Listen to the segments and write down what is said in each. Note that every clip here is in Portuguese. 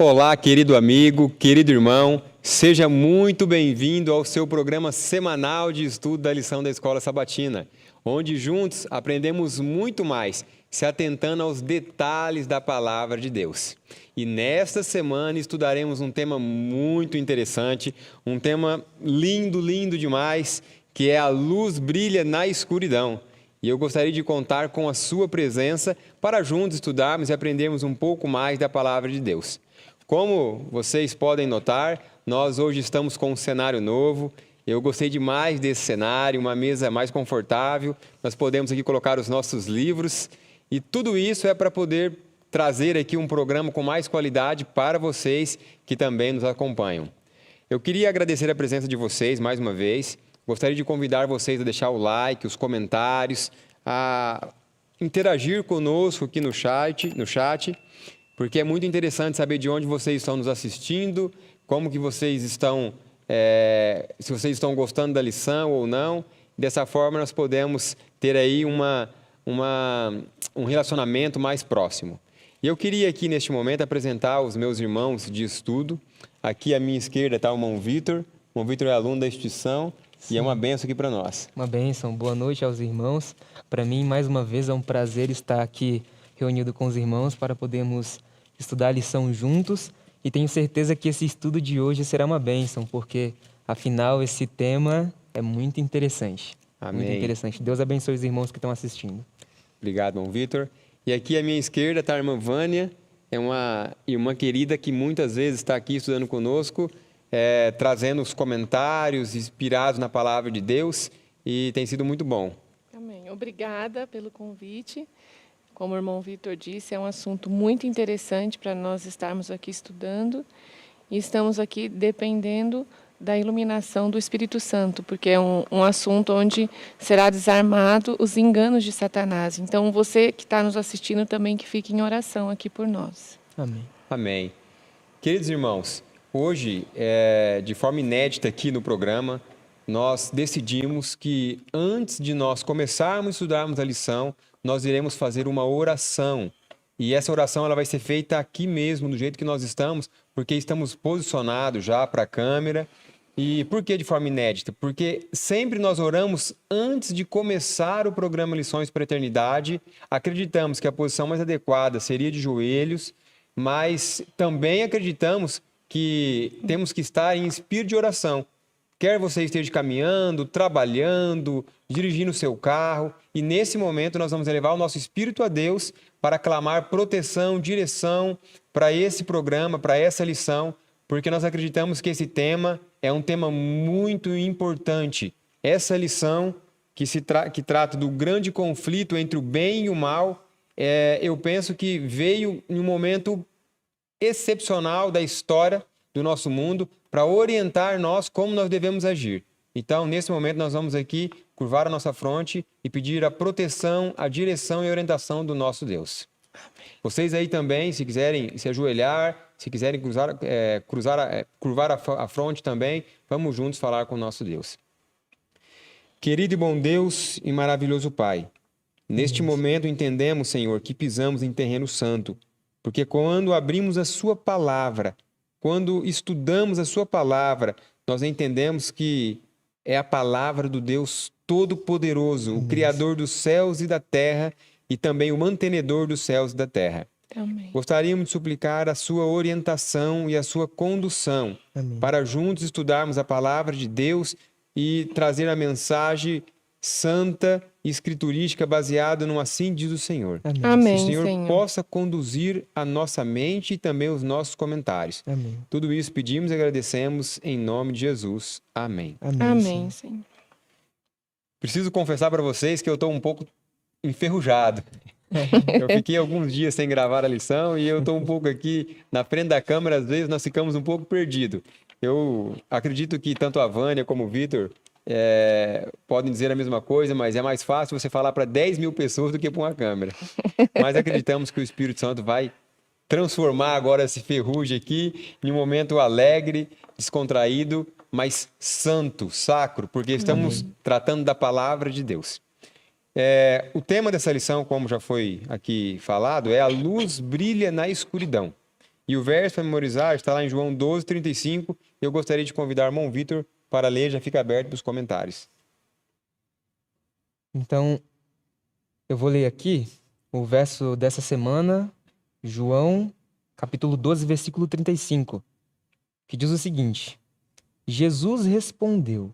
Olá, querido amigo, querido irmão, seja muito bem-vindo ao seu programa semanal de estudo da lição da Escola Sabatina, onde juntos aprendemos muito mais, se atentando aos detalhes da Palavra de Deus. E nesta semana estudaremos um tema muito interessante, um tema lindo, lindo demais, que é a luz brilha na escuridão. E eu gostaria de contar com a sua presença para juntos estudarmos e aprendermos um pouco mais da Palavra de Deus. Como vocês podem notar, nós hoje estamos com um cenário novo. Eu gostei demais desse cenário, uma mesa mais confortável. Nós podemos aqui colocar os nossos livros e tudo isso é para poder trazer aqui um programa com mais qualidade para vocês que também nos acompanham. Eu queria agradecer a presença de vocês mais uma vez. Gostaria de convidar vocês a deixar o like, os comentários, a interagir conosco aqui no chat, porque é muito interessante saber de onde vocês estão nos assistindo, como que vocês estão, se vocês estão gostando da lição ou não. Dessa forma, nós podemos ter aí um relacionamento mais próximo. E eu queria aqui, neste momento, apresentar os meus irmãos de estudo. Aqui à minha esquerda está o irmão Vitor. O irmão Vitor é aluno da instituição. Sim. E é uma bênção aqui para nós. Uma bênção. Boa noite aos irmãos. Para mim, mais uma vez, é um prazer estar aqui reunido com os irmãos para podermos estudar a lição juntos. E tenho certeza que esse estudo de hoje será uma bênção, porque, afinal, esse tema é muito interessante. Amém. Muito interessante. Deus abençoe os irmãos que estão assistindo. Obrigado, irmão Vitor. E aqui à minha esquerda está a irmã Vânia. É uma irmã querida que muitas vezes está aqui estudando conosco, trazendo os comentários inspirados na palavra de Deus, e tem sido muito bom. Amém. Obrigada pelo convite. Como o irmão Vitor disse, é um assunto muito interessante para nós estarmos aqui estudando, e estamos aqui dependendo da iluminação do Espírito Santo, porque é um assunto onde será desarmado os enganos de Satanás. Então, você que está nos assistindo também, que fique em oração aqui por nós. Amém. Amém. Queridos irmãos, hoje, de forma inédita aqui no programa, nós decidimos que antes de nós começarmos a estudarmos a lição, nós iremos fazer uma oração. E essa oração ela vai ser feita aqui mesmo, do jeito que nós estamos, porque estamos posicionados já para a câmera. E por que de forma inédita? Porque sempre nós oramos antes de começar o programa Lições para a Eternidade. Acreditamos que a posição mais adequada seria de joelhos, mas também acreditamos que temos que estar em espírito de oração. Quer você esteja caminhando, trabalhando, dirigindo o seu carro, e nesse momento nós vamos elevar o nosso espírito a Deus para clamar proteção, direção para esse programa, para essa lição, porque nós acreditamos que esse tema é um tema muito importante. Essa lição que trata do grande conflito entre o bem e o mal, eu penso que veio em um momento excepcional da história do nosso mundo para orientar nós como nós devemos agir. Então, nesse momento, nós vamos aqui curvar a nossa fronte e pedir a proteção, a direção e a orientação do nosso Deus. Vocês aí também, se quiserem se ajoelhar, se quiserem curvar a fronte também, vamos juntos falar com o nosso Deus. Querido e bom Deus e maravilhoso Pai, neste momento entendemos, Senhor, que pisamos em terreno santo, porque quando abrimos a Sua palavra, quando estudamos a Sua palavra, nós entendemos que é a palavra do Deus Todo-Poderoso, o Criador dos céus e da terra e também o mantenedor dos céus e da terra. Amém. Gostaríamos de suplicar a Sua orientação e a Sua condução. Amém. Para juntos estudarmos a palavra de Deus e trazer a mensagem santa e escriturística baseada no assim diz o Senhor. Amém. Que o Senhor possa conduzir a nossa mente e também os nossos comentários. Amém. Tudo isso pedimos e agradecemos em nome de Jesus. Amém. Amém, Senhor. Preciso confessar para vocês que eu estou um pouco enferrujado. Eu fiquei alguns dias sem gravar a lição e eu estou um pouco aqui na frente da câmera, às vezes nós ficamos um pouco perdidos. Eu acredito que tanto a Vânia como o Vitor podem dizer a mesma coisa, mas é mais fácil você falar para 10 mil pessoas do que para uma câmera. Mas acreditamos que o Espírito Santo vai transformar agora esse ferrugem aqui em um momento alegre, descontraído, mas santo, sacro, porque estamos tratando da palavra de Deus. O tema dessa lição, como já foi aqui falado, é a luz brilha na escuridão. E o verso para memorizar está lá em João 12:35. Eu gostaria de convidar o irmão Vitor para ler, já fica aberto para os comentários. Então, eu vou ler aqui o verso dessa semana, João, capítulo 12, versículo 35, que diz o seguinte: Jesus respondeu: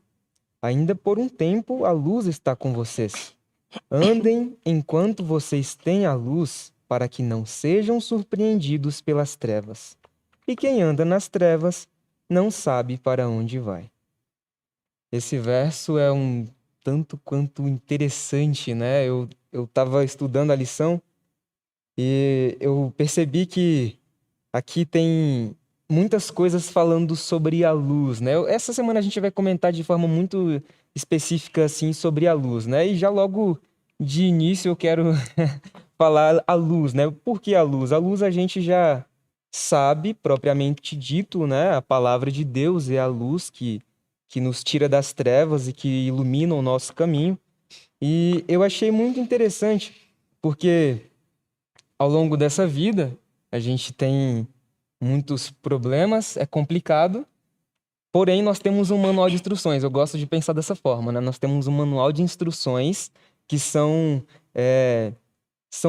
ainda por um tempo a luz está com vocês. Andem enquanto vocês têm a luz, para que não sejam surpreendidos pelas trevas. E quem anda nas trevas não sabe para onde vai. Esse verso é um tanto quanto interessante, né? Eu estava estudando a lição e eu percebi que aqui tem muitas coisas falando sobre a luz, né? Essa semana a gente vai comentar de forma muito específica, assim, sobre a luz, né? E já logo de início eu quero falar a luz, né? Por que a luz? A luz a gente já sabe, propriamente dito, né? A palavra de Deus é a luz que nos tira das trevas e que ilumina o nosso caminho. E eu achei muito interessante, porque ao longo dessa vida a gente tem muitos problemas, é complicado, porém nós temos um manual de instruções. Eu gosto de pensar dessa forma, né? Nós temos um manual de instruções que são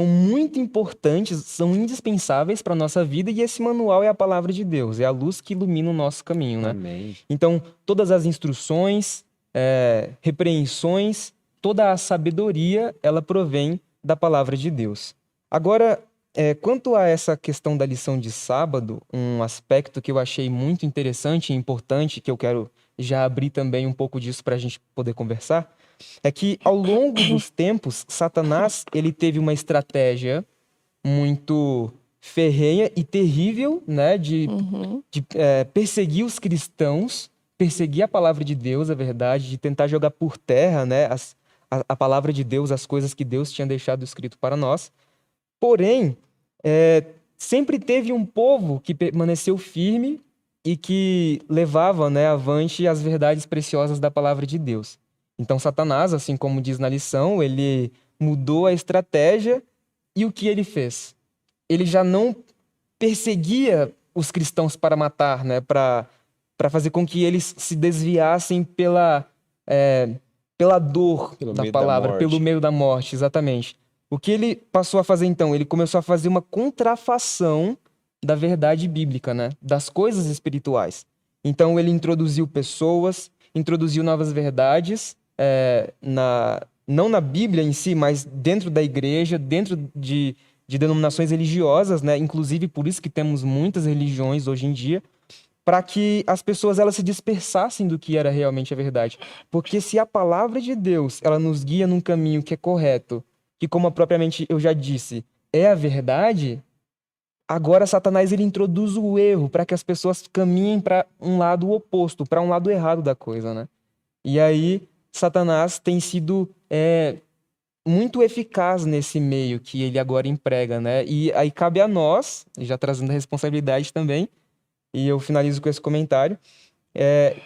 muito importantes, são indispensáveis para a nossa vida, e esse manual é a palavra de Deus, é a luz que ilumina o nosso caminho, né? Amém. Então, todas as instruções, repreensões, toda a sabedoria, ela provém da palavra de Deus. Agora, quanto a essa questão da lição de sábado, um aspecto que eu achei muito interessante e importante, que eu quero já abrir também um pouco disso para a gente poder conversar, é que ao longo dos tempos, Satanás ele teve uma estratégia muito ferrenha e terrível, né, de perseguir os cristãos, perseguir a palavra de Deus, a verdade, de tentar jogar por terra, né, a palavra de Deus, as coisas que Deus tinha deixado escrito para nós. Porém, sempre teve um povo que permaneceu firme e que levava, né, avante as verdades preciosas da palavra de Deus. Então, Satanás, assim como diz na lição, ele mudou a estratégia e o que ele fez? Ele já não perseguia os cristãos para matar, né, para fazer com que eles se desviassem pela dor Pelo da medo da palavra, morte. pelo medo da morte, exatamente. O que ele passou a fazer então? Ele começou a fazer uma contrafação da verdade bíblica, né? Das coisas espirituais. Então ele introduziu pessoas, introduziu novas verdades, não na Bíblia em si, mas dentro da igreja, dentro de denominações religiosas, né? Inclusive por isso que temos muitas religiões hoje em dia, para que as pessoas elas se dispersassem do que era realmente a verdade. Porque se a palavra de Deus ela nos guia num caminho que é correto, que como propriamente eu já disse, é a verdade, agora Satanás ele introduz o erro para que as pessoas caminhem para um lado oposto, para um lado errado da coisa, né? E aí Satanás tem sido muito eficaz nesse meio que ele agora emprega, né? E aí cabe a nós, já trazendo a responsabilidade também, e eu finalizo com esse comentário,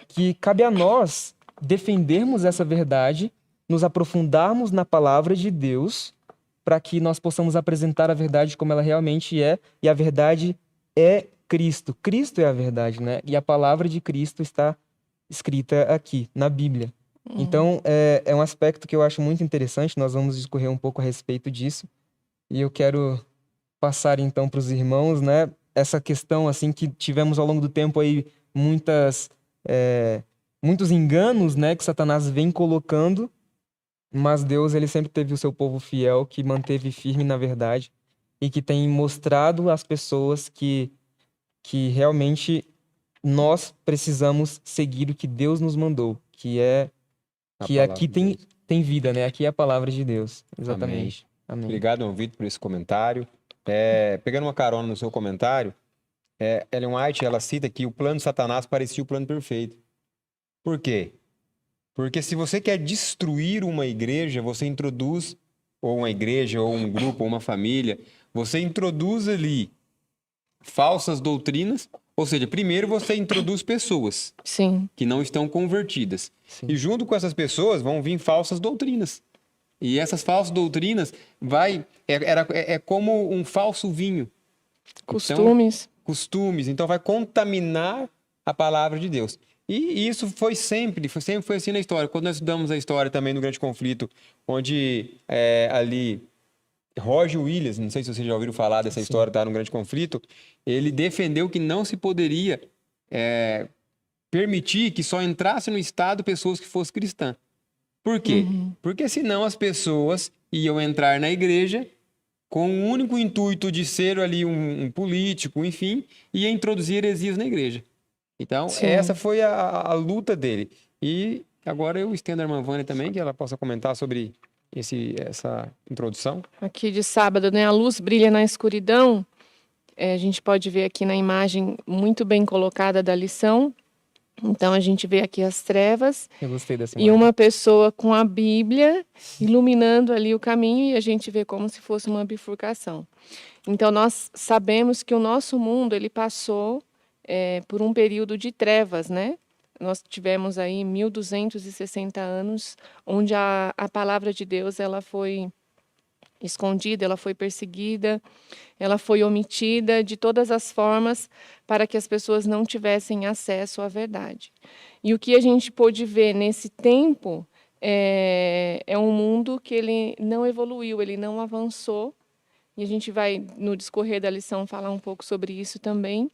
que cabe a nós defendermos essa verdade, nos aprofundarmos na palavra de Deus, para que nós possamos apresentar a verdade como ela realmente é, e a verdade é Cristo. Cristo é a verdade, né? E a palavra de Cristo está escrita aqui, na Bíblia. Então, é um aspecto que eu acho muito interessante, nós vamos discorrer um pouco a respeito disso, e eu quero passar então para os irmãos, né? Essa questão assim que tivemos ao longo do tempo aí muitos enganos, né, que Satanás vem colocando, mas Deus ele sempre teve o seu povo fiel que manteve firme na verdade e que tem mostrado às pessoas que realmente nós precisamos seguir o que Deus nos mandou, que aqui tem vida, né? Aqui é a palavra de Deus. Exatamente. Amém. Obrigado, irmão Vitor, por esse comentário. Pegando uma carona no seu comentário, Ellen White, ela cita que o plano de Satanás parecia o plano perfeito. Por quê? Porque se você quer destruir uma igreja, você introduz, ou uma igreja, ou um grupo, ou uma família, você introduz ali falsas doutrinas, ou seja, primeiro você introduz pessoas Sim. que não estão convertidas. Sim. E junto com essas pessoas vão vir falsas doutrinas. E essas falsas doutrinas é como um falso vinho. Costumes. costumes, então vai contaminar a palavra de Deus. E isso sempre foi assim na história. Quando nós estudamos a história também do Grande Conflito, onde ali Roger Williams, não sei se vocês já ouviram falar dessa história, tá, no Grande Conflito, ele defendeu que não se poderia permitir que só entrasse no Estado pessoas que fossem cristãs. Por quê? Porque senão as pessoas iam entrar na igreja com o único intuito de ser ali um político, enfim, e introduzir heresias na igreja. Então, essa foi a luta dele. E agora eu estendo a irmã Vânia também, que ela possa comentar sobre essa introdução. Aqui de sábado, né? A luz brilha na escuridão. A gente pode ver aqui na imagem muito bem colocada da lição. Então, a gente vê aqui as trevas. Eu gostei dessa E imagem. uma pessoa com a Bíblia iluminando ali o caminho, e a gente vê como se fosse uma bifurcação. Então, nós sabemos que o nosso mundo ele passou por um período de trevas, né? Nós tivemos aí 1260 anos, onde a palavra de Deus ela foi escondida, ela foi perseguida, ela foi omitida de todas as formas para que as pessoas não tivessem acesso à verdade. E o que a gente pôde ver nesse tempo é um mundo que ele não evoluiu, ele não avançou, e a gente vai, no discorrer da lição, falar um pouco sobre isso também,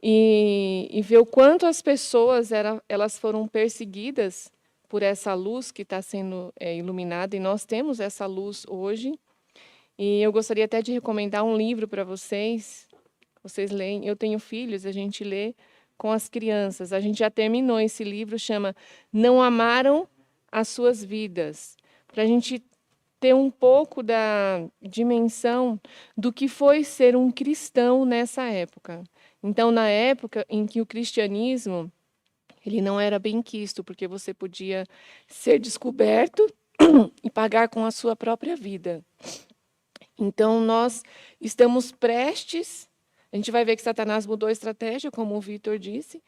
e ver o quanto as pessoas elas foram perseguidas por essa luz que está sendo iluminada, e nós temos essa luz hoje. E eu gostaria até de recomendar um livro para vocês leem. Eu tenho filhos, a gente lê com as crianças. A gente já terminou esse livro, chama Não Amaram as Suas Vidas, para a gente ter um pouco da dimensão do que foi ser um cristão nessa época. Então, na época em que o cristianismo ele não era bem quisto, porque você podia ser descoberto e pagar com a sua própria vida. Então, nós estamos prestes, a gente vai ver que Satanás mudou a estratégia, como o Vitor disse,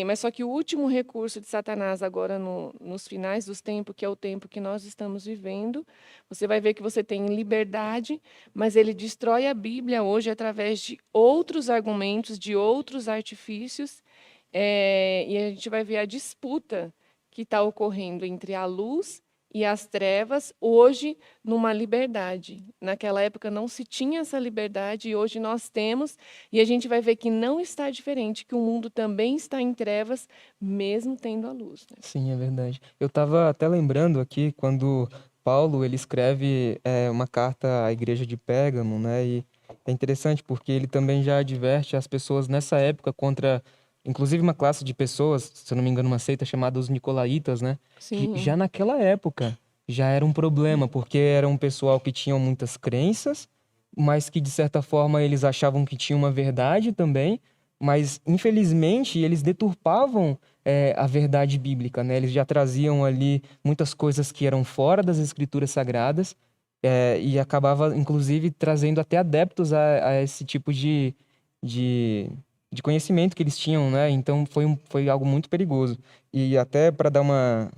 mas só que o último recurso de Satanás agora nos finais dos tempos, que é o tempo que nós estamos vivendo, você vai ver que você tem liberdade, mas ele destrói a Bíblia hoje através de outros argumentos, de outros artifícios, e a gente vai ver a disputa que está ocorrendo entre a luz e as trevas, hoje numa liberdade. Naquela época não se tinha essa liberdade e hoje nós temos, e a gente vai ver que não está diferente, que o mundo também está em trevas, mesmo tendo a luz. Né? Sim, é verdade. Eu estava até lembrando aqui quando Paulo ele escreve uma carta à igreja de Pérgamo, né? E é interessante porque ele também já adverte as pessoas nessa época contra, inclusive uma classe de pessoas, se eu não me engano, uma seita chamada os Nicolaítas, né? Sim. Que já naquela época já era um problema, porque era um pessoal que tinham muitas crenças, mas que de certa forma eles achavam que tinha uma verdade também, mas infelizmente eles deturpavam a verdade bíblica, né? Eles já traziam ali muitas coisas que eram fora das escrituras sagradas, e acabava inclusive trazendo até adeptos a esse tipo de conhecimento que eles tinham, né? Então foi algo muito perigoso. E até para dar uma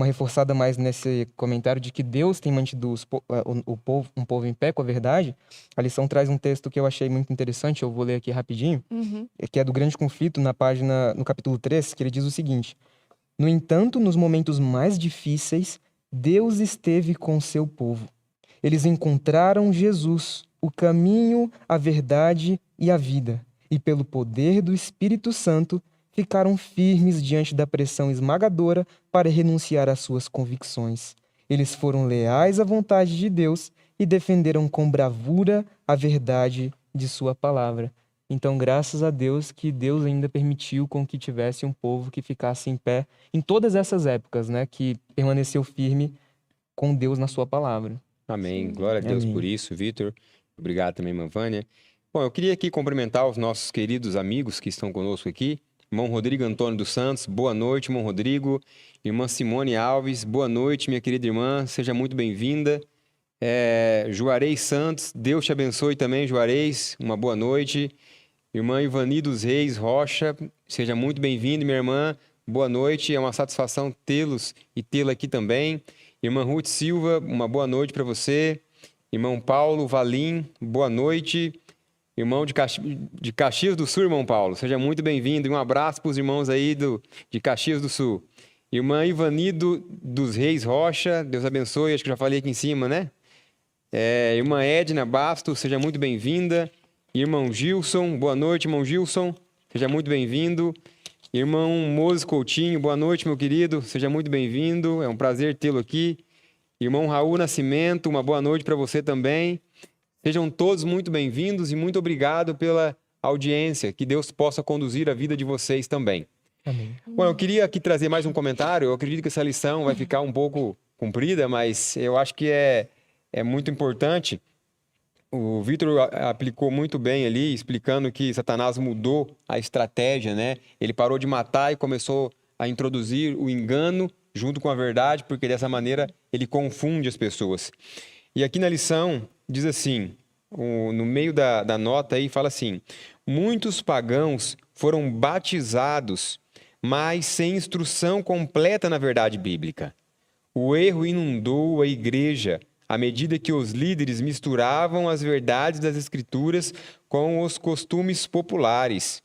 reforçada mais nesse comentário de que Deus tem mantido um povo em pé com a verdade, a lição traz um texto que eu achei muito interessante, eu vou ler aqui rapidinho, que é do Grande Conflito, no capítulo 3, que ele diz o seguinte: No entanto, nos momentos mais difíceis, Deus esteve com seu povo. Eles encontraram Jesus, o caminho, a verdade e a vida, e pelo poder do Espírito Santo, ficaram firmes diante da pressão esmagadora para renunciar às suas convicções. Eles foram leais à vontade de Deus e defenderam com bravura a verdade de sua palavra. Então, graças a Deus que Deus ainda permitiu com que tivesse um povo que ficasse em pé em todas essas épocas, né? Que permaneceu firme com Deus na sua palavra. Amém. Glória a Deus por isso, Vitor. Obrigado também, irmã Vânia. Bom, eu queria aqui cumprimentar os nossos queridos amigos que estão conosco aqui. Irmão Rodrigo Antônio dos Santos, boa noite, irmão Rodrigo. Irmã Simone Alves, boa noite, minha querida irmã, seja muito bem-vinda. Juarez Santos, Deus te abençoe também, Juarez, uma boa noite. Irmã Ivani dos Reis Rocha, seja muito bem-vinda, minha irmã, boa noite, é uma satisfação tê-los e tê-la aqui também. Irmã Ruth Silva, uma boa noite para você. Irmão Paulo Valim, boa noite. irmão de Caxias do Sul, irmão Paulo. Seja muito bem-vindo. E um abraço para os irmãos aí de Caxias do Sul. Irmã Ivani dos Reis Rocha, Deus abençoe, acho que já falei aqui em cima, né? Irmã Edna Bastos, seja muito bem-vinda. Irmão Gilson, boa noite, irmão Gilson, seja muito bem-vindo. Irmão Moses Coutinho, boa noite, meu querido, seja muito bem-vindo, é um prazer tê-lo aqui. Irmão Raul Nascimento, uma boa noite para você também. Sejam todos muito bem-vindos e muito obrigado pela audiência, que Deus possa conduzir a vida de vocês também. Amém. Bom, eu queria aqui trazer mais um comentário, eu acredito que essa lição vai ficar um pouco comprida, mas eu acho que é muito importante. O Vitor aplicou muito bem ali, explicando que Satanás mudou a estratégia, né? Ele parou de matar e começou a introduzir o engano junto com a verdade, porque dessa maneira ele confunde as pessoas. E aqui na lição diz assim, no meio da nota aí fala assim: muitos pagãos foram batizados, mas sem instrução completa na verdade bíblica. O erro inundou a igreja à medida que os líderes misturavam as verdades das Escrituras com os costumes populares.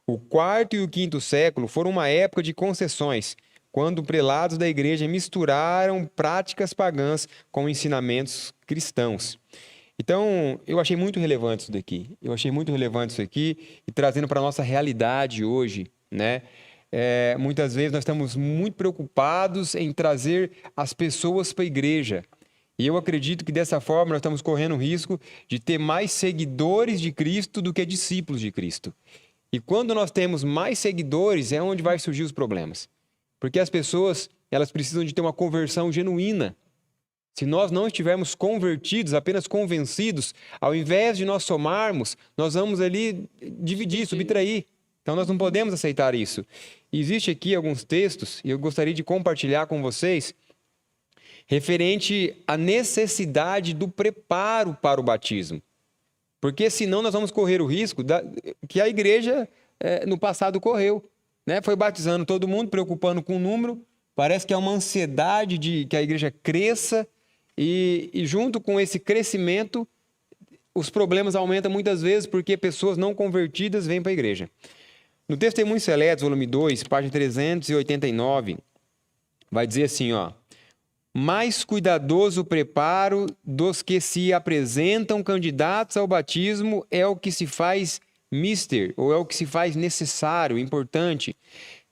O quarto e o quinto século foram uma época de concessões, quando prelados da igreja misturaram práticas pagãs com ensinamentos cristãos. Então, eu achei muito relevante isso daqui. E trazendo para a nossa realidade hoje, né? Muitas vezes nós estamos muito preocupados em trazer as pessoas para a igreja. E eu acredito que dessa forma nós estamos correndo o risco de ter mais seguidores de Cristo do que discípulos de Cristo. E quando nós temos mais seguidores é onde vai surgir os problemas. Porque as pessoas, elas precisam de ter uma conversão genuína. Se nós não estivermos convertidos, apenas convencidos, ao invés de nós somarmos, nós vamos ali dividir, subtrair. Então nós não podemos aceitar isso. E existe aqui alguns textos, e eu gostaria de compartilhar com vocês, referente à necessidade do preparo para o batismo. Porque senão nós vamos correr o risco que a igreja no passado correu, né? Foi batizando todo mundo, preocupando com o número, parece que há uma ansiedade de que a igreja cresça e junto com esse crescimento, os problemas aumentam muitas vezes porque pessoas não convertidas vêm para a igreja. No Testemunhos Seletos, volume 2, página 389, vai dizer assim, ó: mais cuidadoso preparo dos que se apresentam candidatos ao batismo é o que se faz mister, ou é o que se faz necessário, importante.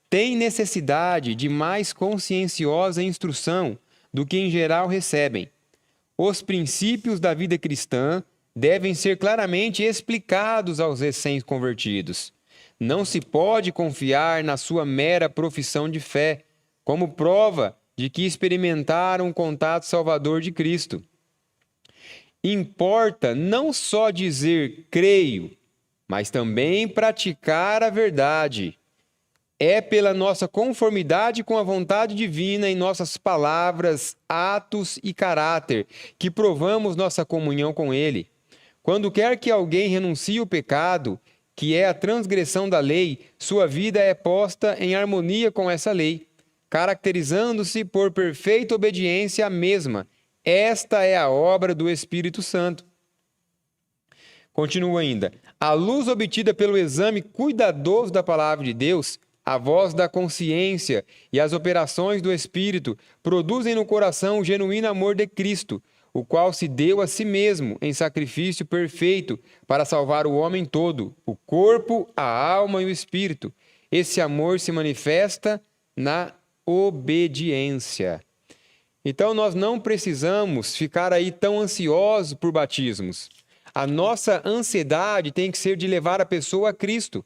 Tem necessidade de mais conscienciosa instrução do que em geral recebem. Os princípios da vida cristã devem ser claramente explicados aos recém-convertidos. Não se pode confiar na sua mera profissão de fé, como prova de que experimentaram o contato salvador de Cristo. Importa não só dizer creio, mas também praticar a verdade. É pela nossa conformidade com a vontade divina em nossas palavras, atos e caráter que provamos nossa comunhão com Ele. Quando quer que alguém renuncie o pecado, que é a transgressão da lei, sua vida é posta em harmonia com essa lei, caracterizando-se por perfeita obediência à mesma. Esta é a obra do Espírito Santo. Continua ainda. A luz obtida pelo exame cuidadoso da palavra de Deus, a voz da consciência e as operações do Espírito produzem no coração o genuíno amor de Cristo, o qual se deu a si mesmo em sacrifício perfeito para salvar o homem todo, o corpo, a alma e o espírito. Esse amor se manifesta na obediência. Então nós não precisamos ficar aí tão ansiosos por batismos. A nossa ansiedade tem que ser de levar a pessoa a Cristo,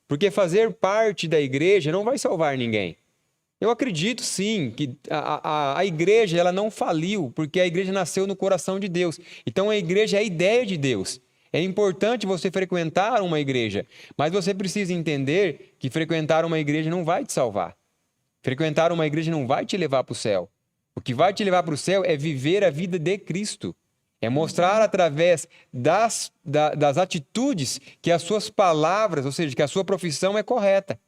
porque fazer parte da igreja não vai salvar ninguém. Eu acredito sim que a igreja ela não faliu, porque a igreja nasceu no coração de Deus. Então a igreja é a ideia de Deus. É importante você frequentar uma igreja, mas você precisa entender que frequentar uma igreja não vai te salvar. Frequentar uma igreja não vai te levar para o céu. O que vai te levar para o céu é viver a vida de Cristo. É mostrar através das atitudes que as suas palavras, ou seja, que a sua profissão é correta.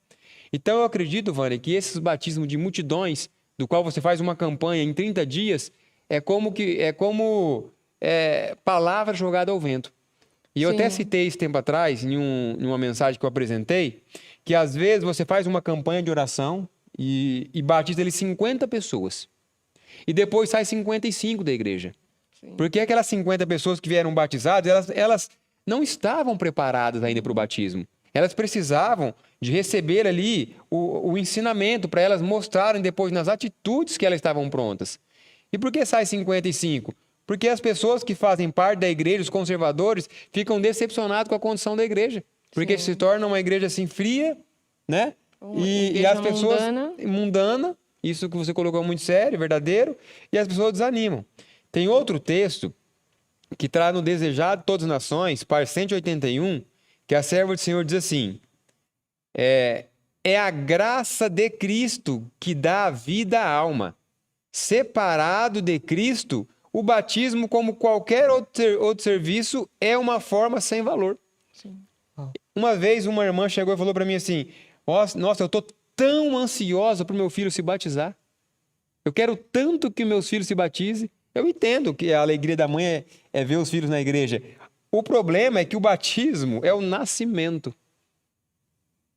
Então eu acredito, Vânia, que esses batismos de multidões, do qual você faz uma campanha em 30 dias, é como palavra jogada ao vento. E eu até Sim. citei esse tempo atrás, em uma mensagem que eu apresentei, que às vezes você faz uma campanha de oração e batiza ali 50 pessoas. E depois sai 55 da igreja. Sim. Porque aquelas 50 pessoas que vieram batizadas, elas não estavam preparadas ainda para o batismo. Elas precisavam de receber ali o ensinamento para elas mostrarem depois nas atitudes que elas estavam prontas. E por que sai 55? Porque as pessoas que fazem parte da igreja, os conservadores, ficam decepcionados com a condição da igreja. Porque Sim. se torna uma igreja assim fria, né? Uma E igreja as pessoas mundana. mundana, isso que você colocou muito sério, verdadeiro, e as pessoas desanimam. Tem outro texto que traz no Desejado de Todas as Nações, par 181, que a serva do Senhor diz assim: é a graça de Cristo que dá a vida à alma. Separado de Cristo, o batismo, como qualquer outro serviço, é uma forma sem valor. Sim. Uma vez uma irmã chegou e falou para mim assim: nossa, eu estou tão ansiosa para o meu filho se batizar. Eu quero tanto que meus filhos se batizem. Eu entendo que a alegria da mãe é ver os filhos na igreja. O problema é que o batismo é o nascimento.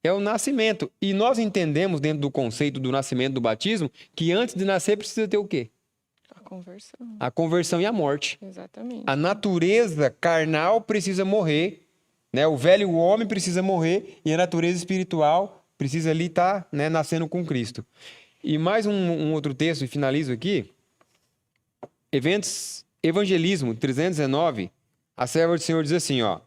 É o nascimento. E nós entendemos, dentro do conceito do nascimento do batismo, que antes de nascer precisa ter o quê? A conversão. A conversão e a morte. Exatamente. A natureza carnal precisa morrer, né? O velho homem precisa morrer e a natureza espiritual precisa ali estar, né, nascendo com Cristo. E mais um outro texto, e finalizo aqui. Evangelismo 319, a serva do Senhor diz assim, ó: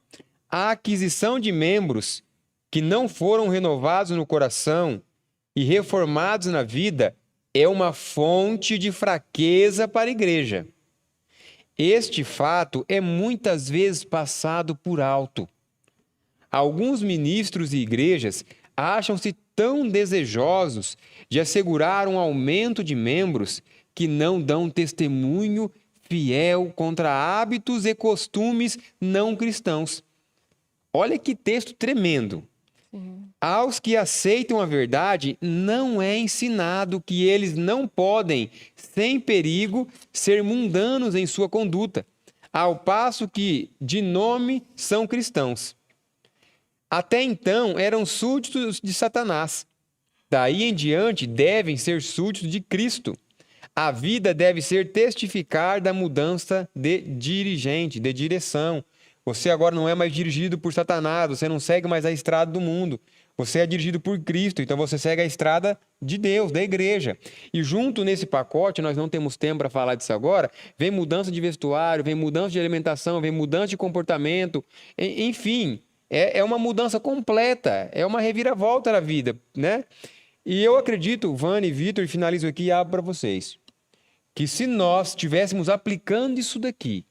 a aquisição de membros que não foram renovados no coração e reformados na vida é uma fonte de fraqueza para a igreja. Este fato é muitas vezes passado por alto. Alguns ministros e igrejas acham-se tão desejosos de assegurar um aumento de membros que não dão testemunho fiel contra hábitos e costumes não cristãos. Olha que texto tremendo. Sim. Aos que aceitam a verdade, não é ensinado que eles não podem, sem perigo, ser mundanos em sua conduta, ao passo que, de nome, são cristãos. Até então, eram súditos de Satanás. Daí em diante, devem ser súditos de Cristo. A vida deve ser testificar da mudança de dirigente, de direção. Você agora não é mais dirigido por Satanás, você não segue mais a estrada do mundo. Você é dirigido por Cristo, então você segue a estrada de Deus, da igreja. E junto nesse pacote, nós não temos tempo para falar disso agora, vem mudança de vestuário, vem mudança de alimentação, vem mudança de comportamento, enfim, é uma mudança completa, é uma reviravolta na vida, né? E eu acredito, Vânia e Vitor, e finalizo aqui e abro para vocês, que se nós estivéssemos aplicando isso daqui,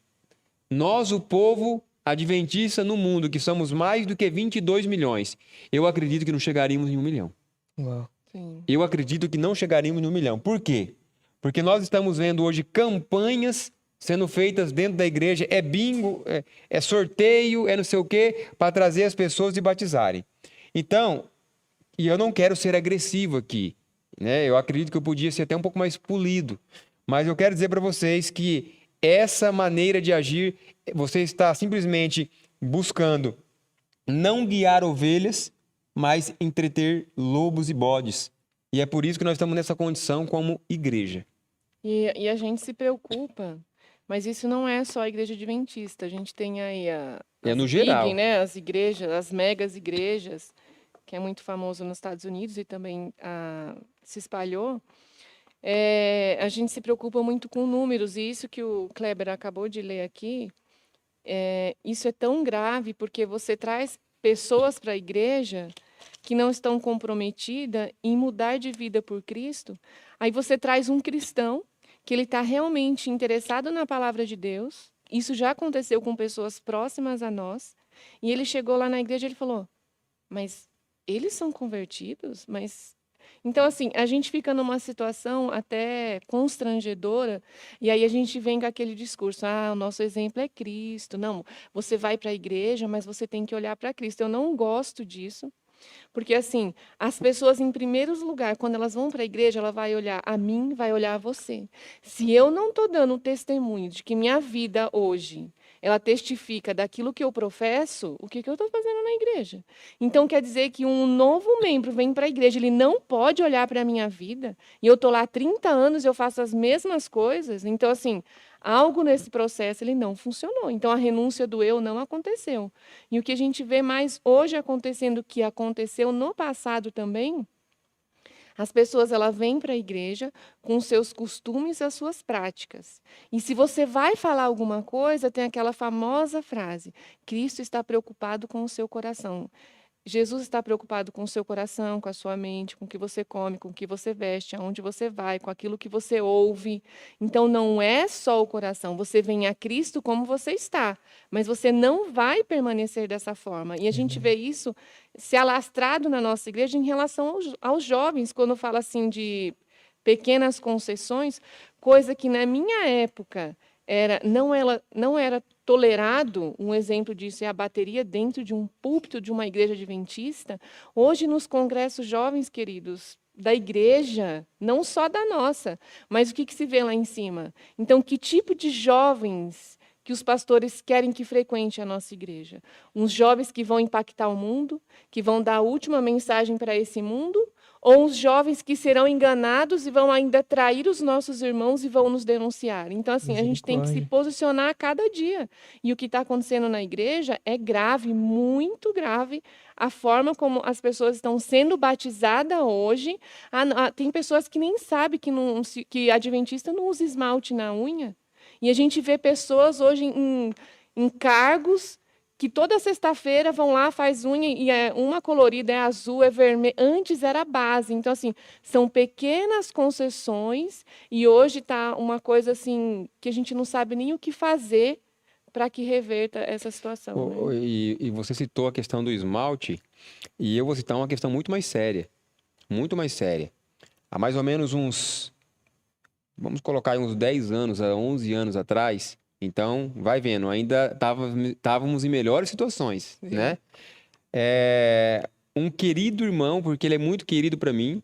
nós, o povo adventista no mundo, que somos mais do que 22 milhões, eu acredito que não chegaríamos em 1 milhão. Uau. Sim. Eu acredito que não chegaríamos em 1 milhão. Por quê? Porque nós estamos vendo hoje campanhas sendo feitas dentro da igreja, é bingo, é sorteio, é não sei o quê, para trazer as pessoas e batizarem. Então, e eu não quero ser agressivo aqui, né? Eu acredito que eu podia ser até um pouco mais polido, mas eu quero dizer para vocês que essa maneira de agir, você está simplesmente buscando não guiar ovelhas, mas entreter lobos e bodes. E é por isso que nós estamos nessa condição como igreja. E a gente se preocupa, mas isso não é só a igreja adventista. A gente tem aí É no as geral. big, né? As igrejas, as megas igrejas, que é muito famoso nos Estados Unidos e também se espalhou. A gente se preocupa muito com números, e isso que o Kleber acabou de ler aqui, isso é tão grave porque você traz pessoas para a igreja que não estão comprometidas em mudar de vida por Cristo. Aí você traz um cristão que ele está realmente interessado na palavra de Deus. Isso já aconteceu com pessoas próximas a nós. E ele chegou lá na igreja e ele falou, mas eles são convertidos? Então, assim, a gente fica numa situação até constrangedora, e aí a gente vem com aquele discurso, o nosso exemplo é Cristo. Não, você vai para a igreja, mas você tem que olhar para Cristo. Eu não gosto disso, porque, assim, as pessoas, em primeiro lugar, quando elas vão para a igreja, ela vai olhar a mim, vai olhar a você. Se eu não estou dando testemunho de que minha vida hoje ela testifica daquilo que eu professo, o que eu estou fazendo na igreja? Então, quer dizer que um novo membro vem para a igreja, ele não pode olhar para a minha vida, e eu estou lá há 30 anos e eu faço as mesmas coisas. Então, assim, algo nesse processo ele não funcionou. Então, a renúncia do eu não aconteceu. E o que a gente vê mais hoje acontecendo, que aconteceu no passado também, as pessoas elas vêm para a igreja com os seus costumes e as suas práticas. E se você vai falar alguma coisa, tem aquela famosa frase: Cristo está preocupado com o seu coração. Jesus está preocupado com o seu coração, com a sua mente, com o que você come, com o que você veste, aonde você vai, com aquilo que você ouve. Então, não é só o coração. Você vem a Cristo como você está, mas você não vai permanecer dessa forma. E a gente vê isso se alastrado na nossa igreja em relação aos jovens, quando fala assim de pequenas concessões, coisa que na minha época não era tolerado. Um exemplo disso é a bateria dentro de um púlpito de uma igreja adventista. Hoje, nos congressos jovens, queridos, da igreja, não só da nossa, mas o que se vê lá em cima? Então, que tipo de jovens que os pastores querem que frequente a nossa igreja? Uns jovens que vão impactar o mundo, que vão dar a última mensagem para esse mundo, ou uns jovens que serão enganados e vão ainda trair os nossos irmãos e vão nos denunciar? Então, assim, a gente tem que se posicionar a cada dia. E o que está acontecendo na igreja é grave, muito grave, a forma como as pessoas estão sendo batizadas hoje. Tem pessoas que nem sabem que adventista não usa esmalte na unha. E a gente vê pessoas hoje em cargos que toda sexta-feira vão lá, faz unha, e uma colorida, é azul, é vermelho. Antes era base. Então, assim, são pequenas concessões, e hoje está uma coisa assim que a gente não sabe nem o que fazer para que reverta essa situação. Né? E você citou a questão do esmalte, e eu vou citar uma questão muito mais séria. Muito mais séria. Há mais ou menos vamos colocar aí uns 10 anos, 11 anos atrás. Então, vai vendo, ainda estávamos em melhores situações, Sim. né? Um querido irmão, porque ele é muito querido para mim,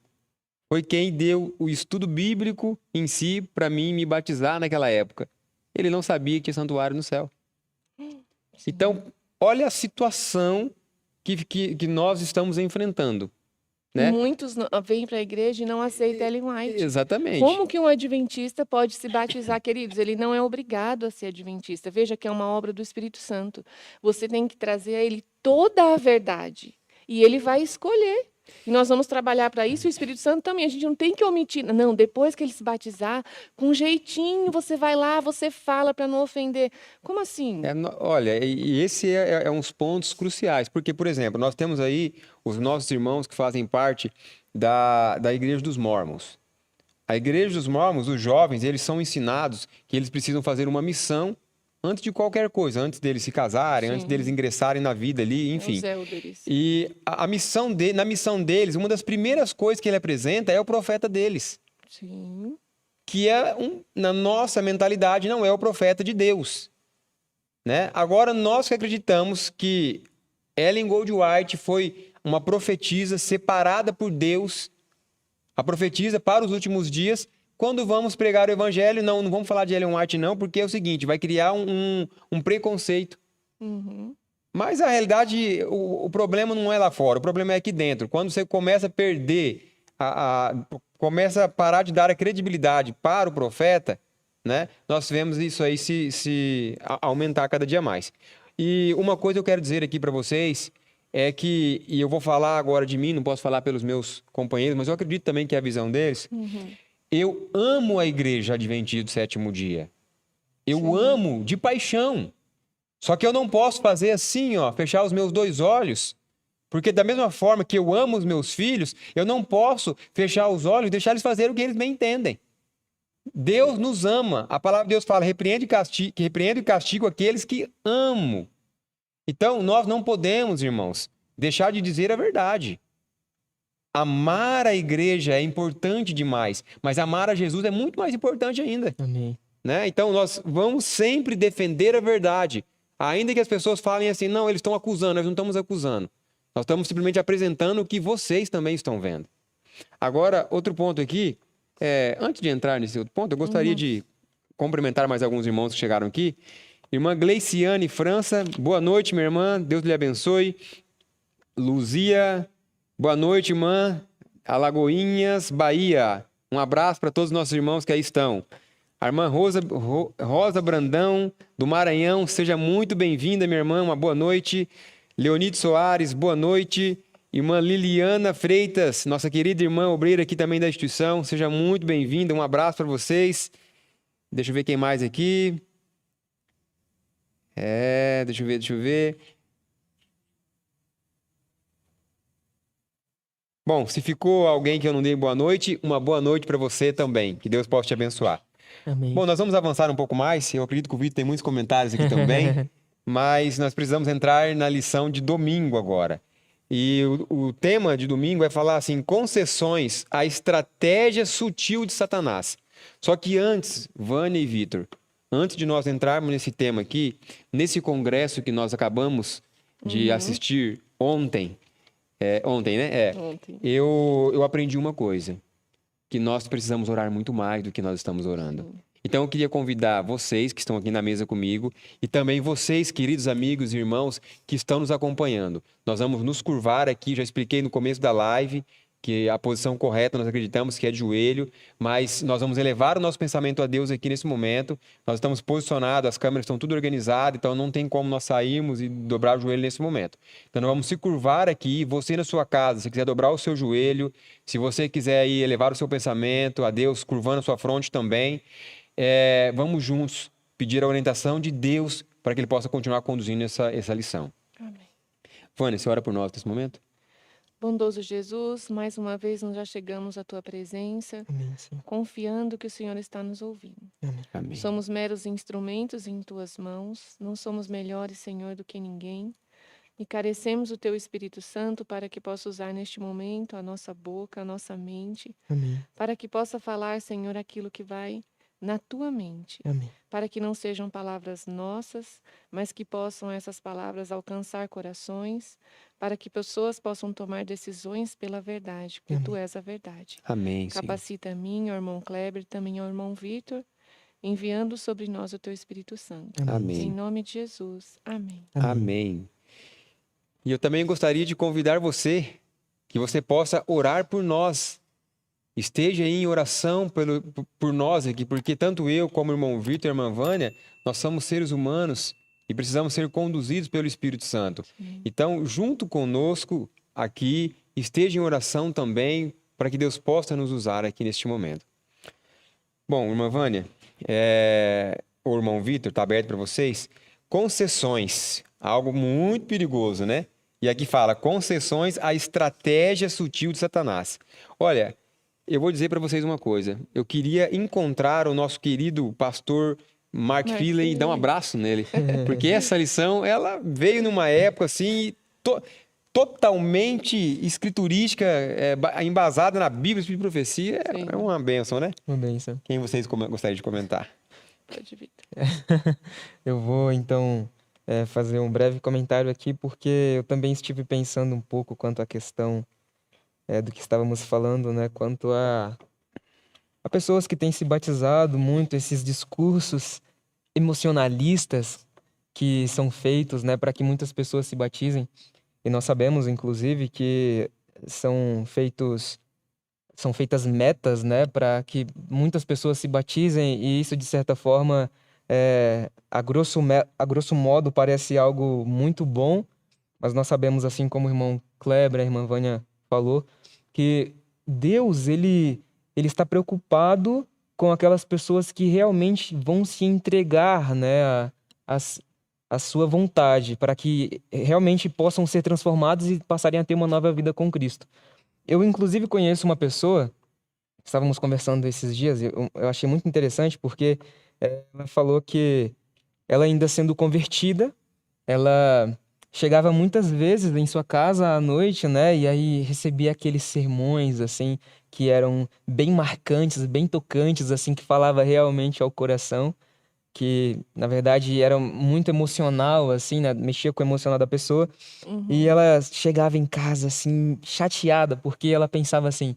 foi quem deu o estudo bíblico em si para mim me batizar naquela época. Ele não sabia que tinha santuário no céu. Então, olha a situação que nós estamos enfrentando, né? Muitos vêm para a igreja e não aceitam Ellen White. Exatamente. Como que um adventista pode se batizar, queridos? Ele não é obrigado a ser adventista. Veja que é uma obra do Espírito Santo. Você tem que trazer a ele toda a verdade. E ele vai escolher. E nós vamos trabalhar para isso. O Espírito Santo também. A gente não tem que omitir. Não, depois que ele se batizar, com um jeitinho, você vai lá, você fala para não ofender. Como assim? Olha, e esse é uns pontos cruciais. Porque, por exemplo, nós temos aí os nossos irmãos que fazem parte da Igreja dos Mormons. A Igreja dos Mormons, os jovens, eles são ensinados que eles precisam fazer uma missão antes de qualquer coisa, antes deles se casarem, Sim. antes deles ingressarem na vida ali, enfim. Os elders. E na missão deles, uma das primeiras coisas que ele apresenta é o profeta deles. Sim. Que na nossa mentalidade não é o profeta de Deus, né? Agora, nós que acreditamos que Ellen Goldwhite foi uma profetisa separada por Deus, a profetisa para os últimos dias, quando vamos pregar o evangelho, não vamos falar de Ellen White não, porque é o seguinte, vai criar um preconceito. Uhum. Mas a realidade, o problema não é lá fora, o problema é aqui dentro. Quando você começa a perder, começa a parar de dar a credibilidade para o profeta, né? Nós vemos isso aí se aumentar cada dia mais. E uma coisa eu quero dizer aqui para vocês é que, e eu vou falar agora de mim, não posso falar pelos meus companheiros, mas eu acredito também que é a visão deles. Uhum. Eu amo a igreja adventista do sétimo dia. Eu Sim. amo de paixão. Só que eu não posso fazer assim, ó, fechar os meus dois olhos, porque da mesma forma que eu amo os meus filhos, eu não posso fechar os olhos e deixar eles fazerem o que eles bem entendem. Deus nos ama. A palavra de Deus fala, repreendo e castigo aqueles que amo. Então, nós não podemos, irmãos, deixar de dizer a verdade. Amar a igreja é importante demais, mas amar a Jesus é muito mais importante ainda. Amém. Né? Então, nós vamos sempre defender a verdade. Ainda que as pessoas falem assim, não, eles estão acusando, nós não estamos acusando. Nós estamos simplesmente apresentando o que vocês também estão vendo. Agora, outro ponto aqui, antes de entrar nesse outro ponto, eu gostaria de cumprimentar mais alguns irmãos que chegaram aqui. Irmã Gleiciane França, boa noite, minha irmã, Deus lhe abençoe. Luzia, boa noite, irmã. Alagoinhas, Bahia. Um abraço para todos os nossos irmãos que aí estão. A irmã Rosa Brandão, do Maranhão, seja muito bem-vinda, minha irmã, uma boa noite. Leonide Soares, boa noite. Irmã Liliana Freitas, nossa querida irmã obreira aqui também da instituição, seja muito bem-vinda, um abraço para vocês. Deixa eu ver quem mais aqui. Deixa eu ver. Bom, se ficou alguém que eu não dei boa noite, uma boa noite para você também. Que Deus possa te abençoar. Amém. Bom, nós vamos avançar um pouco mais. Eu acredito que o Vitor tem muitos comentários aqui também. Mas nós precisamos entrar na lição de domingo agora. E o tema de domingo é falar assim, concessões à estratégia sutil de Satanás. Só que antes, Vânia e Vitor, antes de nós entrarmos nesse tema aqui, nesse congresso que nós acabamos de assistir ontem, ontem, né? Ontem. Eu aprendi uma coisa, que nós precisamos orar muito mais do que nós estamos orando. Então eu queria convidar vocês que estão aqui na mesa comigo e também vocês, queridos amigos e irmãos que estão nos acompanhando. Nós vamos nos curvar aqui, já expliquei no começo da live que a posição correta nós acreditamos que é de joelho, mas nós vamos elevar o nosso pensamento a Deus aqui nesse momento. Nós estamos posicionados, as câmeras estão tudo organizadas, então não tem como nós sairmos e dobrar o joelho nesse momento. Então nós vamos se curvar aqui, você na sua casa, se quiser dobrar o seu joelho, se você quiser aí elevar o seu pensamento a Deus, curvando a sua fronte também, vamos juntos pedir a orientação de Deus para que Ele possa continuar conduzindo essa lição. Amém. Vânia, você ora por nós nesse momento? Bondoso Jesus, mais uma vez nós já chegamos à tua presença, Amém, Senhor. confiando que o Senhor está nos ouvindo. Amém. Somos meros instrumentos em tuas mãos, não somos melhores, Senhor, do que ninguém. E carecemos do teu Espírito Santo para que possa usar neste momento a nossa boca, a nossa mente, Amém. para que possa falar, Senhor, aquilo que vai na tua mente. Amém. Para que não sejam palavras nossas, mas que possam essas palavras alcançar corações, para que pessoas possam tomar decisões pela verdade, porque tu és a verdade. Amém, Senhor. Capacita a mim, ao irmão Kleber, também ao irmão Vitor, enviando sobre nós o teu Espírito Santo. Amém. Em nome de Jesus. Amém. Amém. E eu também gostaria de convidar você, que você possa orar por nós. Esteja aí em oração por nós aqui, porque tanto eu como o irmão Vitor e a irmã Vânia, nós somos seres humanos e precisamos ser conduzidos pelo Espírito Santo. Então, junto conosco aqui, esteja em oração também para que Deus possa nos usar aqui neste momento. Bom, irmã Vânia, o irmão Vitor, está aberto para vocês. Concessões, algo muito perigoso, né? E aqui fala, concessões à estratégia sutil de Satanás. Olha, eu vou dizer para vocês uma coisa. Eu queria encontrar o nosso querido pastor Mark Finley e dar um abraço nele. Porque essa lição, ela veio numa época assim, totalmente escriturística, embasada na Bíblia, Espírito de Profecia. É uma bênção, né? Uma bênção. Quem vocês gostariam de comentar? Pode, Vitor. Eu vou, então, fazer um breve comentário aqui, porque eu também estive pensando um pouco quanto à questão do que estávamos falando, né? Quanto a pessoas que têm se batizado muito, esses discursos emocionalistas que são feitos, né, para que muitas pessoas se batizem. E nós sabemos, inclusive, que são feitas metas, né, para que muitas pessoas se batizem, e isso, de certa forma, a grosso modo, parece algo muito bom, mas nós sabemos, assim como o irmão Kleber, a irmã Vânia falou, que Deus, ele está preocupado com aquelas pessoas que realmente vão se entregar, né, à sua vontade, para que realmente possam ser transformados e passarem a ter uma nova vida com Cristo. Eu, inclusive, conheço uma pessoa, estávamos conversando esses dias, eu achei muito interessante, porque ela falou que ela, ainda sendo convertida, ela chegava muitas vezes em sua casa à noite, né? E aí recebia aqueles sermões, assim, que eram bem marcantes, bem tocantes, assim, que falava realmente ao coração, que, na verdade, era muito emocional, assim, né? Mexia com o emocional da pessoa. E ela chegava em casa, assim, chateada, porque ela pensava assim,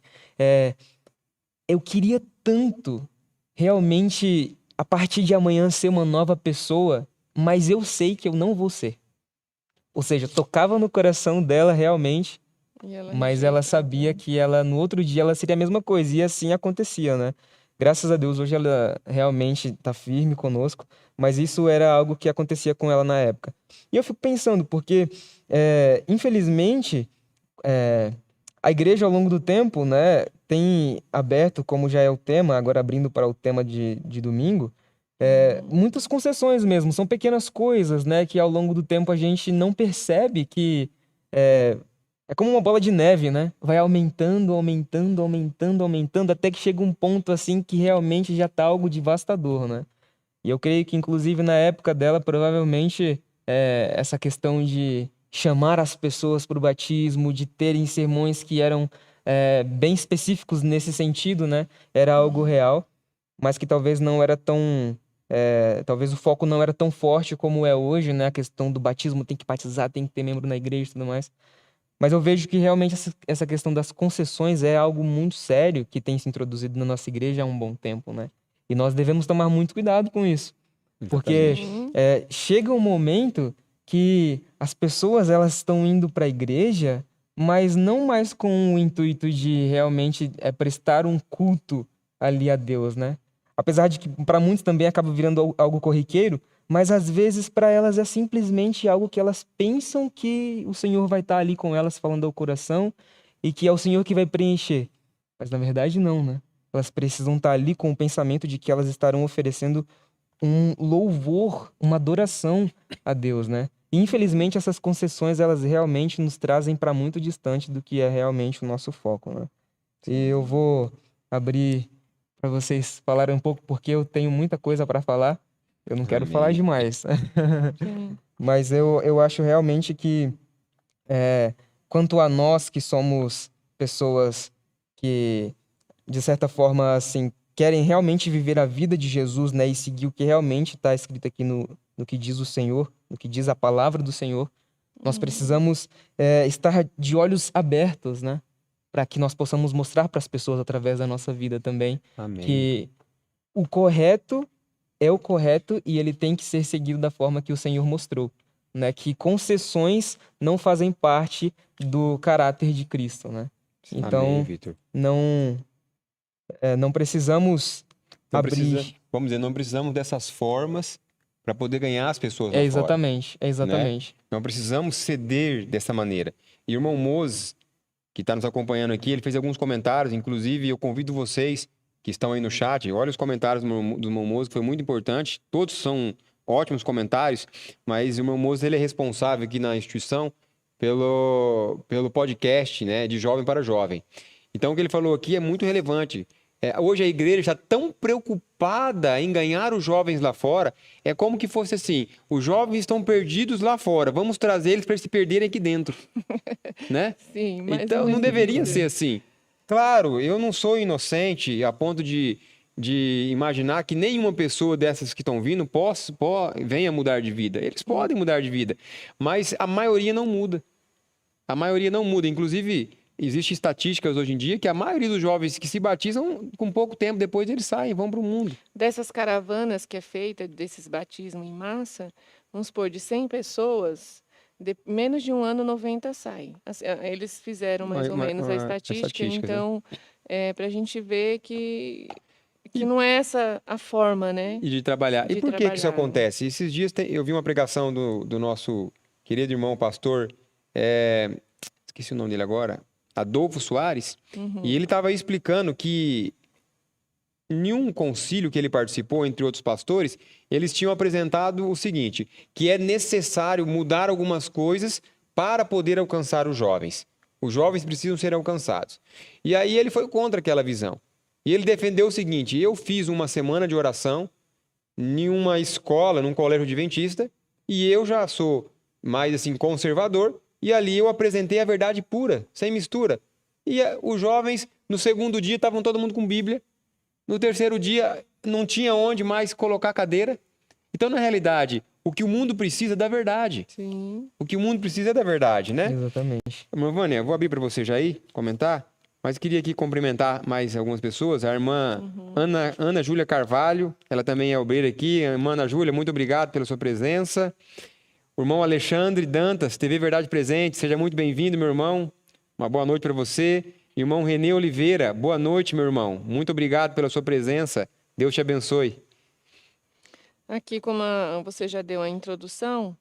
eu queria tanto realmente, a partir de amanhã, ser uma nova pessoa, mas eu sei que eu não vou ser. Ou seja, tocava no coração dela realmente, E ela mas ela rejeitava. sabia que ela no outro dia ela seria a mesma coisa, e assim acontecia, né? Graças a Deus hoje ela realmente está firme conosco, mas isso era algo que acontecia com ela na época. E eu fico pensando, porque infelizmente a igreja ao longo do tempo, né, tem aberto, como já é o tema, agora abrindo para o tema de domingo, muitas concessões mesmo, são pequenas coisas, né, que ao longo do tempo a gente não percebe que é como uma bola de neve, né? Vai aumentando, aumentando, aumentando, aumentando, até que chega um ponto assim que realmente já tá algo devastador, né? E eu creio que, inclusive, na época dela, provavelmente, essa questão de chamar as pessoas para o batismo, de terem sermões que eram bem específicos nesse sentido, né? Era algo real, mas que talvez não era tão. Talvez o foco não era tão forte como é hoje, né? A questão do batismo, tem que batizar, tem que ter membro na igreja e tudo mais. Mas eu vejo que realmente essa questão das concessões é algo muito sério que tem se introduzido na nossa igreja há um bom tempo, né? E nós devemos tomar muito cuidado com isso. Porque Exatamente. Sim. chega um momento que as pessoas elas estão indo para a igreja, mas não mais com o intuito de realmente prestar um culto ali a Deus, né? Apesar de que para muitos também acaba virando algo corriqueiro, mas às vezes para elas é simplesmente algo que elas pensam que o Senhor vai estar ali com elas falando ao coração e que é o Senhor que vai preencher. Mas na verdade não, né? Elas precisam estar ali com o pensamento de que elas estarão oferecendo um louvor, uma adoração a Deus, né? E, infelizmente, essas concessões, elas realmente nos trazem para muito distante do que é realmente o nosso foco, né? E eu vou abrir para vocês falarem um pouco, porque eu tenho muita coisa para falar. Eu não quero falar Amém. demais. Sim. Mas eu acho realmente que, quanto a nós que somos pessoas que, de certa forma, assim, querem realmente viver a vida de Jesus, né, e seguir o que realmente está escrito aqui no que diz o Senhor, no que diz a palavra do Senhor, nós precisamos estar de olhos abertos, né, para que nós possamos mostrar para as pessoas através da nossa vida também Amém. que o correto é o correto e ele tem que ser seguido da forma que o Senhor mostrou, né, que concessões não fazem parte do caráter de Cristo, né? Amém, Então, Vitor. não precisamos Não abrir. vamos dizer, não precisamos dessas formas para poder ganhar as pessoas lá fora, Exatamente, né? exatamente. Não precisamos ceder dessa maneira. E o irmão Moses, que está nos acompanhando aqui, ele fez alguns comentários, inclusive eu convido vocês que estão aí no chat, olha os comentários do irmão Moses, que foi muito importante, todos são ótimos comentários, mas o irmão Moses, ele é responsável aqui na instituição pelo podcast, né, de jovem para jovem. Então, o que ele falou aqui é muito relevante. Hoje a igreja está tão preocupada em ganhar os jovens lá fora, é como que fosse assim, os jovens estão perdidos lá fora, vamos trazer eles para eles se perderem aqui dentro, né? Sim, mais Então, ou não menos deveria isso. ser assim. Claro, eu não sou inocente a ponto de imaginar que nenhuma pessoa dessas que estão vindo venha mudar de vida. Eles podem mudar de vida, mas a maioria não muda. A maioria não muda. Inclusive, existem estatísticas hoje em dia que a maioria dos jovens que se batizam, com pouco tempo depois eles saem, vão para o mundo. Dessas caravanas que é feita, desses batismos em massa, vamos supor, de 100 pessoas, menos de um ano, 90 saem. Assim, eles fizeram mais ou menos a estatística, né? então, para a gente ver que não é essa a forma, né? E de trabalhar. De E por que isso trabalhar. acontece? Esses dias eu vi uma pregação do nosso querido irmão pastor, esqueci o nome dele agora, Adolfo Soares, e ele estava explicando que em um concílio que ele participou, entre outros pastores, eles tinham apresentado o seguinte, que é necessário mudar algumas coisas para poder alcançar os jovens. Os jovens precisam ser alcançados. E aí ele foi contra aquela visão. E ele defendeu o seguinte, eu fiz uma semana de oração em uma escola, num colégio adventista, e eu já sou mais assim conservador, e ali eu apresentei a verdade pura, sem mistura. E os jovens, no segundo dia, estavam todo mundo com Bíblia. No terceiro dia, não tinha onde mais colocar a cadeira. Então, na realidade, o que o mundo precisa é da verdade. Sim. O que o mundo precisa é da verdade, né? Exatamente. Vânia, eu vou abrir para você já aí, comentar. Mas queria aqui cumprimentar mais algumas pessoas. A irmã Ana Júlia Carvalho, ela também é obreira aqui. A irmã Ana Júlia, muito obrigado pela sua presença. O irmão Alexandre Dantas, TV Verdade Presente, seja muito bem-vindo, meu irmão. Uma boa noite para você. Irmão Renê Oliveira, boa noite, meu irmão. Muito obrigado pela sua presença. Deus te abençoe. Aqui, como você já deu a introdução,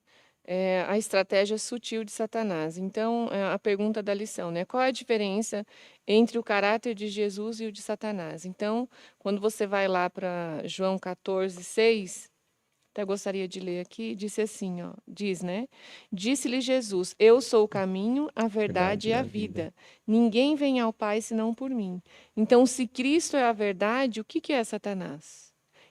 a estratégia sutil de Satanás. Então, a pergunta da lição, né? Qual é a diferença entre o caráter de Jesus e o de Satanás? Então, quando você vai lá para João 14:6, até gostaria de ler aqui, disse assim, ó, diz, né? Disse-lhe Jesus: Eu sou o caminho, a verdade e a vida. Ninguém vem ao Pai senão por mim. Então, se Cristo é a verdade, o que é Satanás?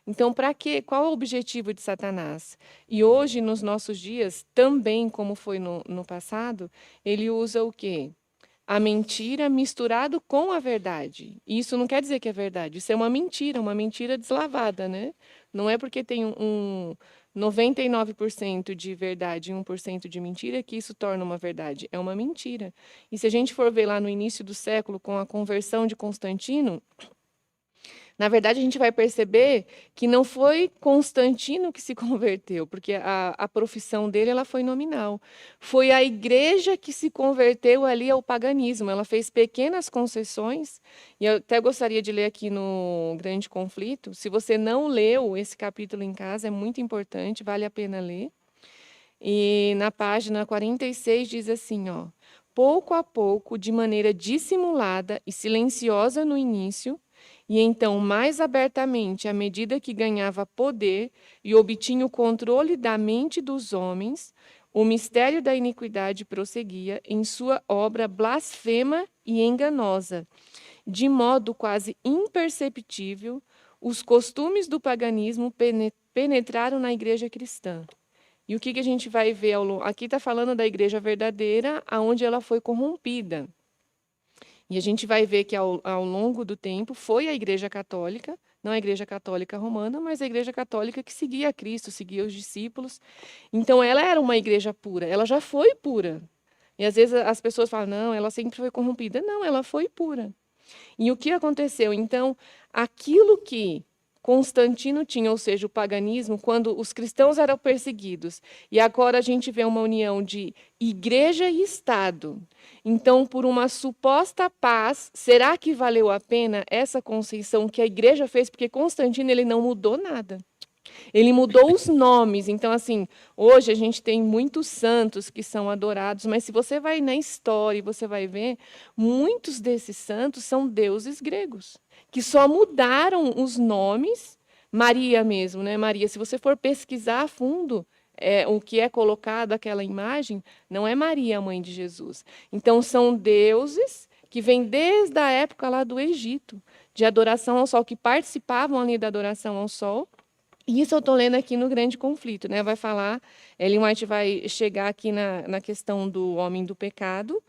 Então, para quê? Qual é o objetivo de Satanás? E hoje, nos nossos dias, também como foi no passado, ele usa o quê? A mentira misturado com a verdade. E isso não quer dizer que é verdade, isso é uma mentira deslavada, né? Não é porque tem um 99% de verdade e 1% de mentira que isso torna uma verdade. É uma mentira. E se a gente for ver lá no início do século, com a conversão de Constantino, na verdade, a gente vai perceber que não foi Constantino que se converteu, porque a profissão dele ela foi nominal. Foi a igreja que se converteu ali ao paganismo. Ela fez pequenas concessões, e eu até gostaria de ler aqui no Grande Conflito. Se você não leu esse capítulo em casa, é muito importante, vale a pena ler. E na página 46 diz assim, ó: pouco a pouco, de maneira dissimulada e silenciosa no início, e então mais abertamente à medida que ganhava poder e obtinha o controle da mente dos homens, o mistério da iniquidade prosseguia em sua obra blasfema e enganosa. De modo quase imperceptível, os costumes do paganismo penetraram na igreja cristã. E o que a gente vai ver ao longo? Aqui está falando da igreja verdadeira, aonde ela foi corrompida. E a gente vai ver que ao longo do tempo foi a Igreja Católica, não a Igreja Católica Romana, mas a Igreja Católica que seguia a Cristo, seguia os discípulos. Então ela era uma igreja pura, ela já foi pura. E às vezes as pessoas falam, não, ela sempre foi corrompida. Não, ela foi pura. E o que aconteceu? Então, aquilo que Constantino tinha, ou seja, o paganismo, quando os cristãos eram perseguidos, e agora a gente vê uma união de igreja e Estado. Então, por uma suposta paz, será que valeu a pena essa concessão que a igreja fez? Porque Constantino ele não mudou nada. Ele mudou os nomes. Então, assim, hoje a gente tem muitos santos que são adorados, mas se você vai na história e você vai ver, muitos desses santos são deuses gregos, que só mudaram os nomes. Maria mesmo, né? Maria, se você for pesquisar a fundo, o que é colocado aquela imagem, não é Maria, a mãe de Jesus. Então, são deuses que vêm desde a época lá do Egito, de adoração ao sol, que participavam ali da adoração ao sol. E isso eu estou lendo aqui no Grande Conflito, né? Vai falar, Ellen White vai chegar aqui na questão do homem do pecado,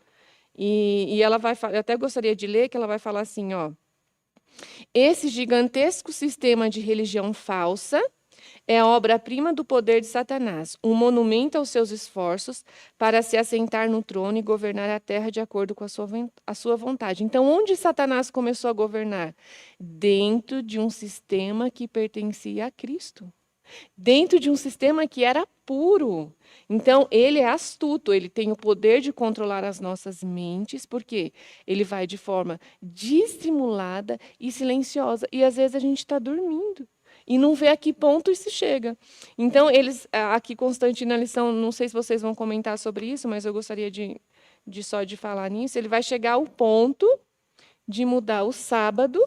e ela vai falar, eu até gostaria de ler, que ela vai falar assim, ó: esse gigantesco sistema de religião falsa é a obra-prima do poder de Satanás, um monumento aos seus esforços para se assentar no trono e governar a terra de acordo com a sua vontade. Então, onde Satanás começou a governar? Dentro de um sistema que pertencia a Cristo. Dentro de um sistema que era puro. Então, ele é astuto, ele tem o poder de controlar as nossas mentes, porque ele vai de forma dissimulada e silenciosa. E, às vezes, a gente está dormindo e não vê a que ponto isso chega. Então, eles, aqui, Constantino, na lição, não sei se vocês vão comentar sobre isso, mas eu gostaria só de falar nisso, ele vai chegar ao ponto de mudar o sábado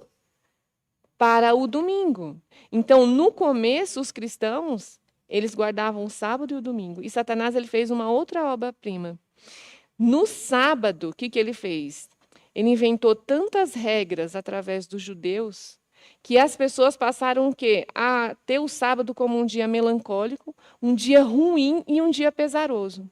para o domingo. Então, no começo, os cristãos, eles guardavam o sábado e o domingo. E Satanás ele fez uma outra obra-prima. No sábado, o que ele fez? Ele inventou tantas regras através dos judeus que as pessoas passaram o quê? A ter o sábado como um dia melancólico, um dia ruim e um dia pesaroso.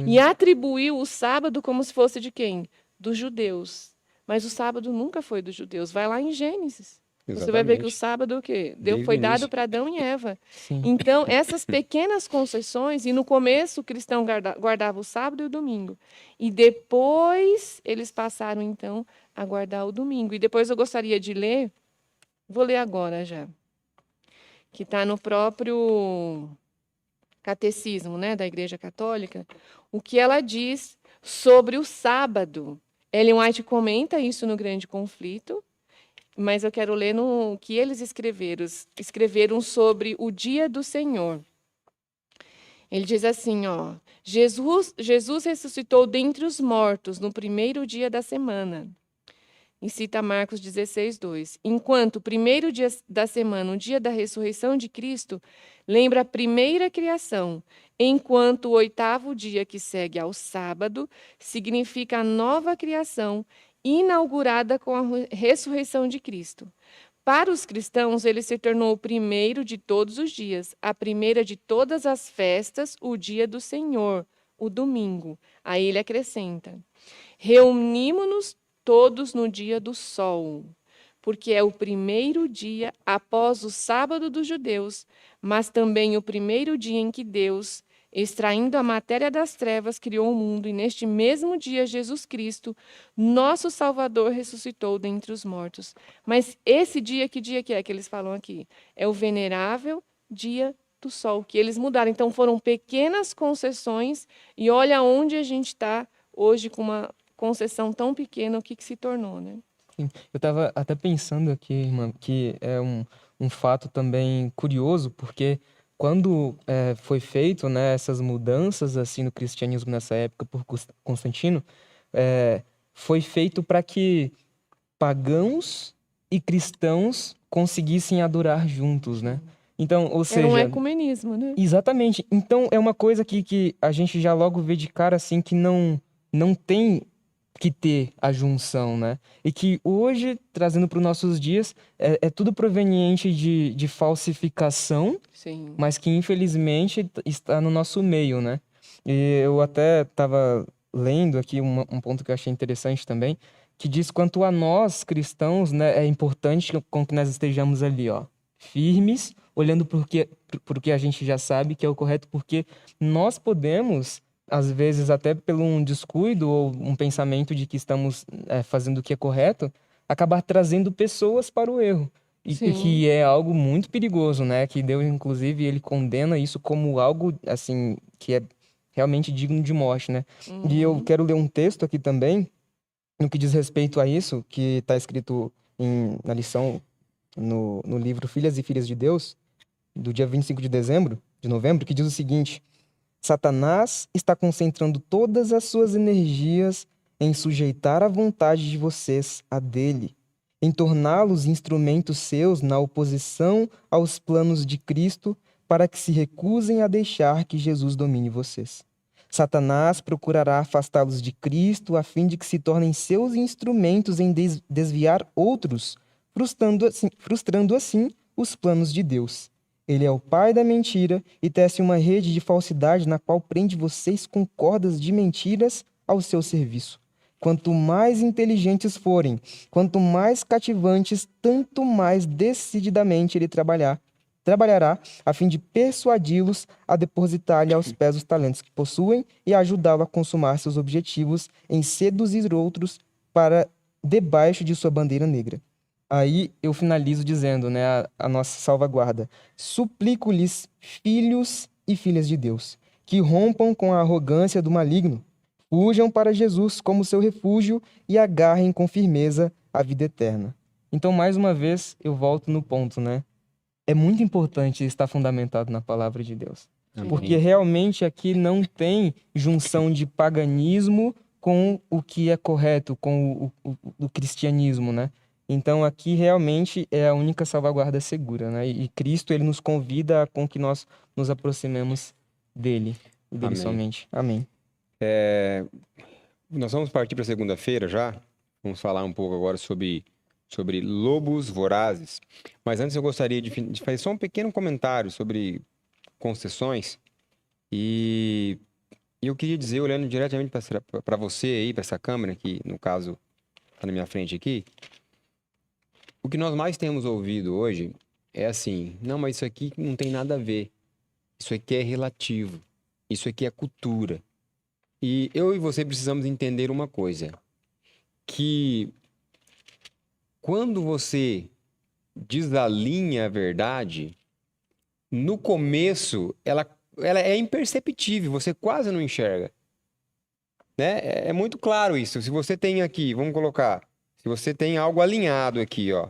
E atribuiu o sábado como se fosse de quem? Dos judeus. Mas o sábado nunca foi dos judeus. Vai lá em Gênesis. Você vai ver que o Exatamente. sábado o quê? Desde Foi o dado início. para Adão e Eva. Sim. Então, essas pequenas concessões, e no começo o cristão guardava o sábado e o domingo. E depois eles passaram, então, a guardar o domingo. E depois eu gostaria de ler, vou ler agora já, que está no próprio catecismo, né, da Igreja Católica, o que ela diz sobre o sábado. Ellen White comenta isso no Grande Conflito, mas eu quero ler no que eles escreveram sobre o dia do Senhor. Ele diz assim, ó: Jesus ressuscitou dentre os mortos no primeiro dia da semana. E cita Marcos 16:2. Enquanto o primeiro dia da semana, o dia da ressurreição de Cristo, lembra a primeira criação, enquanto o oitavo dia que segue ao sábado significa a nova criação, inaugurada com a ressurreição de Cristo. Para os cristãos, ele se tornou o primeiro de todos os dias, a primeira de todas as festas, o dia do Senhor, o domingo. Aí ele acrescenta: reunimos-nos todos no dia do sol, porque é o primeiro dia após o sábado dos judeus, mas também o primeiro dia em que Deus, extraindo a matéria das trevas, criou o mundo, e neste mesmo dia Jesus Cristo, nosso Salvador, ressuscitou dentre os mortos. Mas esse dia, que dia que é que eles falam aqui? É o venerável dia do sol, que eles mudaram. Então foram pequenas concessões, e olha onde a gente está hoje com uma concessão tão pequena, o que se tornou, né? Sim. Eu estava até pensando aqui, irmã, que é um fato também curioso, porque quando foi feito, né, essas mudanças assim no cristianismo nessa época por Constantino, foi feito para que pagãos e cristãos conseguissem adorar juntos, né? Então, ou Era um seja, ecumenismo, né? exatamente. Então, é uma coisa que a gente já logo vê de cara assim que não tem que ter a junção, né? E que hoje, trazendo para os nossos dias, é tudo proveniente de falsificação, Sim. mas que infelizmente está no nosso meio, né? E eu até estava lendo aqui um ponto que eu achei interessante também, que diz quanto a nós cristãos, né, é importante com que nós estejamos ali, ó, firmes, olhando por que a gente já sabe que é o correto, porque nós podemos, às vezes até pelo um descuido ou um pensamento de que estamos fazendo o que é correto, acabar trazendo pessoas para o erro. E Sim. que é algo muito perigoso, né? Que Deus, inclusive, ele condena isso como algo, assim, que é realmente digno de morte, né? E eu Uhum. quero ler um texto aqui também, no que diz respeito a isso, que está escrito na lição, no livro Filhas e Filhas de Deus, do dia 25 de novembro, que diz o seguinte: Satanás está concentrando todas as suas energias em sujeitar a vontade de vocês a dele, em torná-los instrumentos seus na oposição aos planos de Cristo, para que se recusem a deixar que Jesus domine vocês. Satanás procurará afastá-los de Cristo a fim de que se tornem seus instrumentos em desviar outros, frustrando assim os planos de Deus. Ele é o pai da mentira e tece uma rede de falsidade na qual prende vocês com cordas de mentiras ao seu serviço. Quanto mais inteligentes forem, quanto mais cativantes, tanto mais decididamente ele trabalhará a fim de persuadi-los a depositar-lhe aos pés os talentos que possuem e ajudá-lo a consumar seus objetivos em seduzir outros para debaixo de sua bandeira negra. Aí eu finalizo dizendo, né, a nossa salvaguarda. Suplico-lhes, filhos e filhas de Deus, que rompam com a arrogância do maligno, fujam para Jesus como seu refúgio e agarrem com firmeza a vida eterna. Então, mais uma vez, eu volto no ponto, né? É muito importante estar fundamentado na palavra de Deus. Porque Amém. realmente aqui não tem junção de paganismo com o que é correto, com o cristianismo, né? Então aqui realmente é a única salvaguarda segura, né? E Cristo, ele nos convida a com que nós nos aproximemos dele, e dele Amém. somente. Amém. Nós vamos partir para segunda-feira já. Vamos falar um pouco agora sobre lobos vorazes. Mas antes eu gostaria de fazer só um pequeno comentário sobre concessões. E eu queria dizer, olhando diretamente para você aí, para essa câmera, que no caso está na minha frente aqui, O que nós mais temos ouvido hoje é assim: não, mas isso aqui não tem nada a ver. Isso aqui é relativo. Isso aqui é cultura. E eu e você precisamos entender uma coisa: que quando você desalinha a verdade, no começo ela é imperceptível, você quase não enxerga, né? É muito claro isso. Se você tem aqui, vamos colocar, se você tem algo alinhado aqui, ó,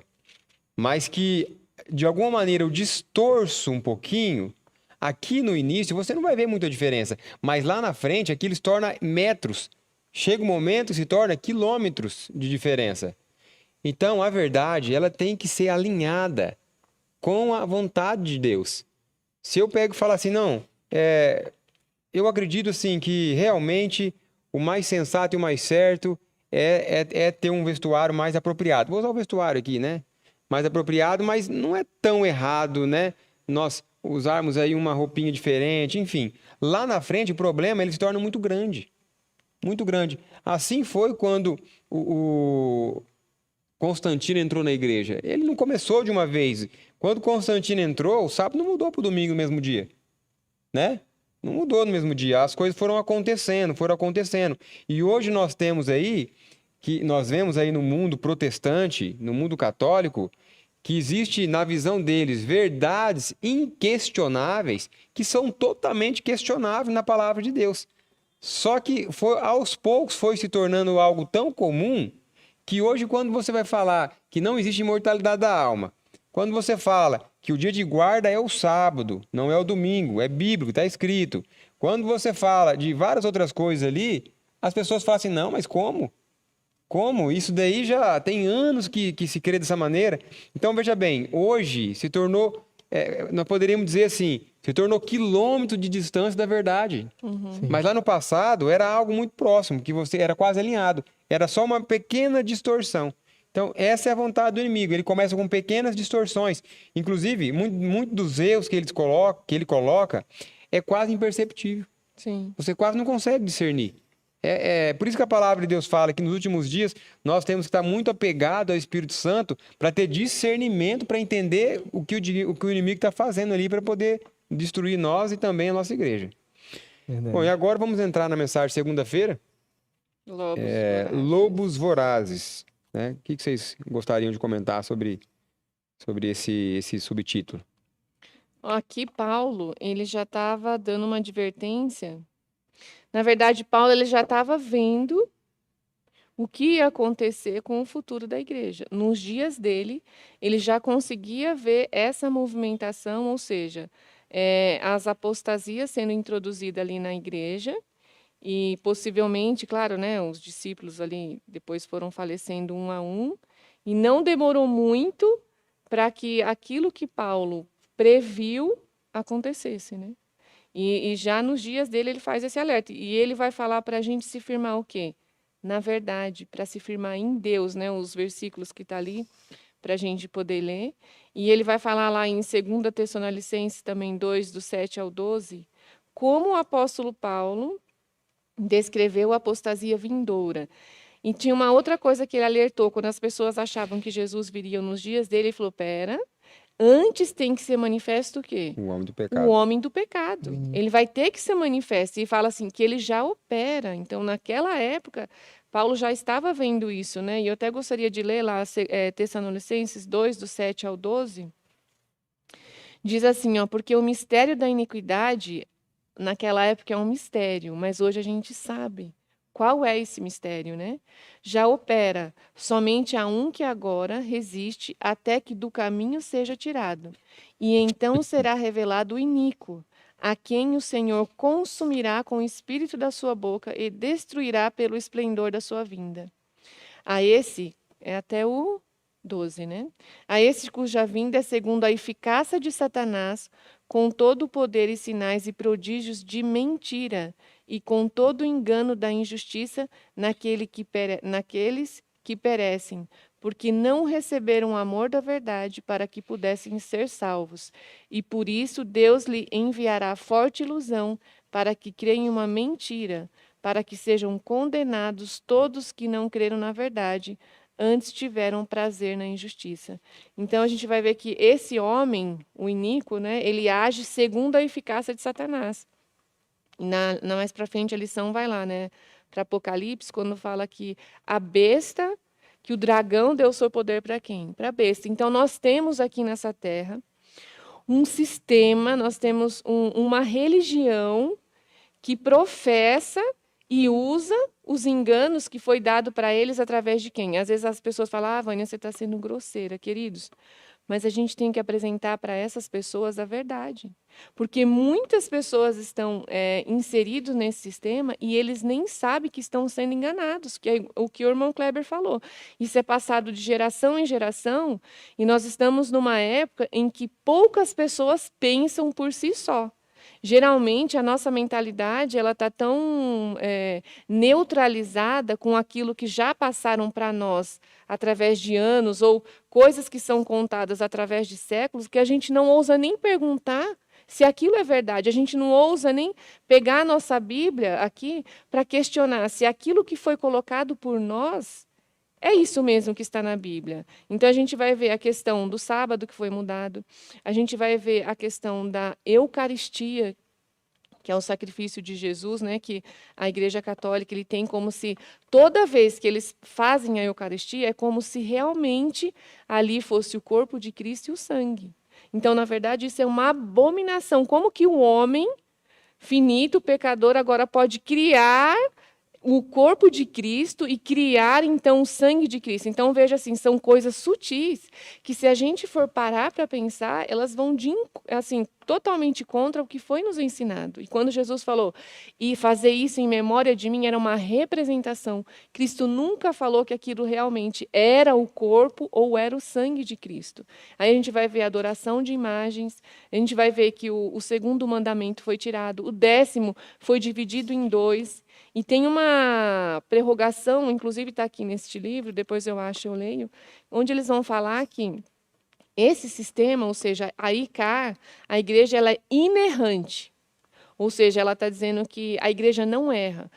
mas que de alguma maneira eu distorço um pouquinho, aqui no início você não vai ver muita diferença, mas lá na frente aquilo se torna metros. Chega um momento que se torna quilômetros de diferença. Então, a verdade, ela tem que ser alinhada com a vontade de Deus. Se eu pego e falo assim, não, eu acredito assim que realmente o mais sensato e o mais certo é ter um vestuário mais apropriado. Vou usar o vestuário aqui, né? Mais apropriado, mas não é tão errado, né? Nós usarmos aí uma roupinha diferente, enfim. Lá na frente, o problema ele se torna muito grande. Muito grande. Assim foi quando o Constantino entrou na igreja. Ele não começou de uma vez. Quando Constantino entrou, o sábado não mudou para o domingo no mesmo dia, né? Não mudou no mesmo dia. As coisas foram acontecendo, foram acontecendo. E hoje nós temos aí, que nós vemos aí no mundo protestante, no mundo católico, que existe na visão deles verdades inquestionáveis que são totalmente questionáveis na palavra de Deus. Só que aos poucos foi se tornando algo tão comum que hoje, quando você vai falar que não existe imortalidade da alma, quando você fala que o dia de guarda é o sábado, não é o domingo, é bíblico, está escrito. Quando você fala de várias outras coisas ali, as pessoas falam assim, não, mas como? Como? Isso daí já tem anos que se crê dessa maneira. Então, veja bem, hoje se tornou, nós poderíamos dizer assim, se tornou quilômetro de distância da verdade. Mas lá no passado era algo muito próximo, que você era quase alinhado. Era só uma pequena distorção. Então, essa é a vontade do inimigo. Ele começa com pequenas distorções. Inclusive, muito dos erros que ele coloca é quase imperceptível. Sim. Você quase não consegue discernir. Por isso que a palavra de Deus fala que nos últimos dias nós temos que estar muito apegados ao Espírito Santo para ter discernimento, para entender o que o inimigo está fazendo ali para poder destruir nós e também a nossa igreja. Verdade. Bom, e agora vamos entrar na mensagem de segunda-feira. Lobos vorazes. Né? O que vocês gostariam de comentar sobre esse subtítulo? Aqui, Paulo, ele já estava dando uma advertência. Na verdade, Paulo ele já estava vendo o que ia acontecer com o futuro da igreja. Nos dias dele, ele já conseguia ver essa movimentação, ou seja, as apostasias sendo introduzidas ali na igreja, e possivelmente, claro, né, os discípulos ali depois foram falecendo um a um, e não demorou muito para que aquilo que Paulo previu acontecesse, né? E já nos dias dele ele faz esse alerta. E ele vai falar para a gente se firmar o quê? Na verdade, para se firmar em Deus, né? Os versículos que está ali para a gente poder ler. E ele vai falar lá em 2 Tessalonicenses também 2, do 7 ao 12, como o apóstolo Paulo descreveu a apostasia vindoura. E tinha uma outra coisa que ele alertou, quando as pessoas achavam que Jesus viria nos dias dele, ele falou, pera, antes tem que ser manifesto o quê? O homem do O pecado. homem do pecado. Ele vai ter que ser manifesto. E fala assim, que ele já opera. Então, naquela época, Paulo já estava vendo isso, né? E eu até gostaria de ler lá, Tessalonicenses 2, do 7 ao 12. Diz assim, ó, porque o mistério da iniquidade, naquela época é um mistério, mas hoje a gente sabe. Qual é esse mistério, né? Já opera somente a um que agora resiste até que do caminho seja tirado. E então será revelado o iníquo, a quem o Senhor consumirá com o espírito da sua boca e destruirá pelo esplendor da sua vinda. A esse, é até o 12, né? A esse cuja vinda é segundo a eficácia de Satanás, com todo o poder e sinais e prodígios de mentira, e com todo o engano da injustiça naqueles que perecem, porque não receberam o amor da verdade para que pudessem ser salvos. E por isso Deus lhe enviará forte ilusão para que creiam em uma mentira, para que sejam condenados todos que não creram na verdade, antes tiveram prazer na injustiça. Então a gente vai ver que esse homem, o iníquo, né, ele age segundo a eficácia de Satanás. Mais para frente a lição vai lá, né, para Apocalipse, quando fala que a besta, que o dragão deu seu poder para quem? Para a besta. Então nós temos aqui nessa terra um sistema, nós temos uma religião que professa e usa os enganos que foi dado para eles através de quem? Às vezes as pessoas falam, ah, Vânia, você está sendo grosseira, queridos. Mas a gente tem que apresentar para essas pessoas a verdade. Porque muitas pessoas estão inseridos nesse sistema e eles nem sabem que estão sendo enganados, que é o que o irmão Kleber falou. Isso é passado de geração em geração e nós estamos numa época em que poucas pessoas pensam por si só. Geralmente, a nossa mentalidade ela está tão neutralizada com aquilo que já passaram para nós através de anos ou coisas que são contadas através de séculos que a gente não ousa nem perguntar se aquilo é verdade. A gente não ousa nem pegar a nossa Bíblia aqui para questionar se aquilo que foi colocado por nós é isso mesmo que está na Bíblia. Então, a gente vai ver a questão do sábado que foi mudado, a gente vai ver a questão da Eucaristia, que é o sacrifício de Jesus, né, que a Igreja Católica ele tem como se, toda vez que eles fazem a Eucaristia, é como se realmente ali fosse o corpo de Cristo e o sangue. Então, na verdade, isso é uma abominação. Como que o homem finito, pecador, agora pode criar o corpo de Cristo e criar, então, o sangue de Cristo. Então, veja assim, são coisas sutis que, se a gente for parar para pensar, elas vão totalmente contra o que foi nos ensinado. E quando Jesus falou, e fazer isso em memória de mim, era uma representação. Cristo nunca falou que aquilo realmente era o corpo ou era o sangue de Cristo. Aí a gente vai ver a adoração de imagens, a gente vai ver que o segundo mandamento foi tirado, o 10º foi dividido em 2, e tem uma prerrogação, inclusive está aqui neste livro, depois eu acho, eu leio, onde eles vão falar que esse sistema, ou seja, a ICAR, a igreja ela é inerrante. Ou seja, ela está dizendo que a igreja não erra.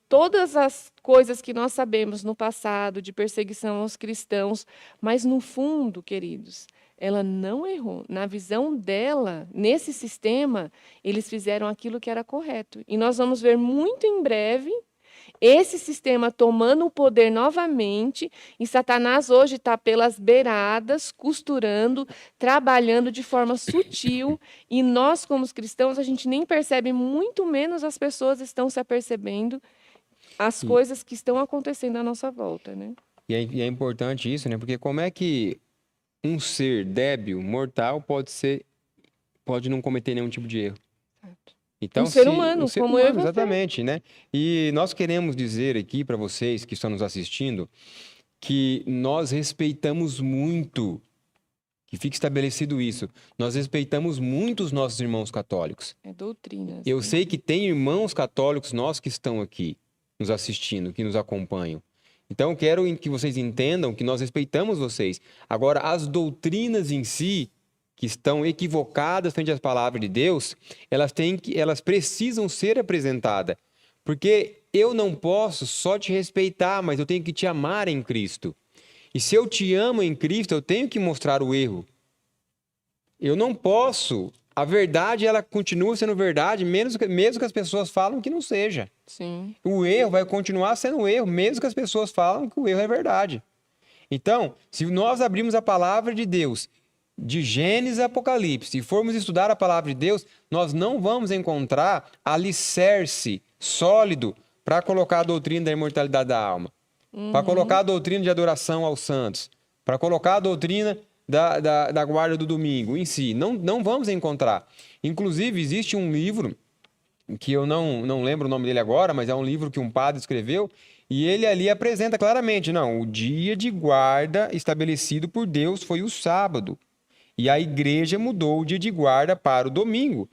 Todas as coisas que nós sabemos no passado, de perseguição aos cristãos, mas no fundo, queridos, ela não errou. Na visão dela, nesse sistema, eles fizeram aquilo que era correto. E nós vamos ver muito em breve esse sistema tomando o poder novamente, e Satanás hoje está pelas beiradas, costurando, trabalhando de forma sutil, e nós, como os cristãos, a gente nem percebe, muito menos as pessoas estão se apercebendo as coisas que estão acontecendo à nossa volta, né? E é importante isso, né? Porque como é que um ser débil, mortal, pode não cometer nenhum tipo de erro? Então, ser humano, como eu e você. Exatamente, né? E nós queremos dizer aqui para vocês que estão nos assistindo que nós respeitamos muito, que fique estabelecido isso, nós respeitamos muito os nossos irmãos católicos. É doutrina. Eu sei que tem irmãos católicos nossos que estão aqui nos assistindo, que nos acompanham. Então, quero que vocês entendam que nós respeitamos vocês. Agora, as doutrinas em si, que estão equivocadas frente às palavras de Deus, elas precisam ser apresentadas. Porque eu não posso só te respeitar, mas eu tenho que te amar em Cristo. E se eu te amo em Cristo, eu tenho que mostrar o erro. Eu não posso. A verdade, ela continua sendo verdade, mesmo que as pessoas falam que não seja. Sim. O erro vai continuar sendo erro, mesmo que as pessoas falam que o erro é verdade. Então, se nós abrirmos a palavra de Deus, de Gênesis a Apocalipse, e formos estudar a palavra de Deus, nós não vamos encontrar alicerce sólido para colocar a doutrina da imortalidade da alma, para colocar a doutrina de adoração aos santos, para colocar a doutrina da guarda do domingo em si. Não vamos encontrar. Inclusive, existe um livro, que eu não lembro o nome dele agora, mas é um livro que um padre escreveu, e ele ali apresenta claramente, o dia de guarda estabelecido por Deus foi o sábado. E a igreja mudou o dia de guarda para o domingo.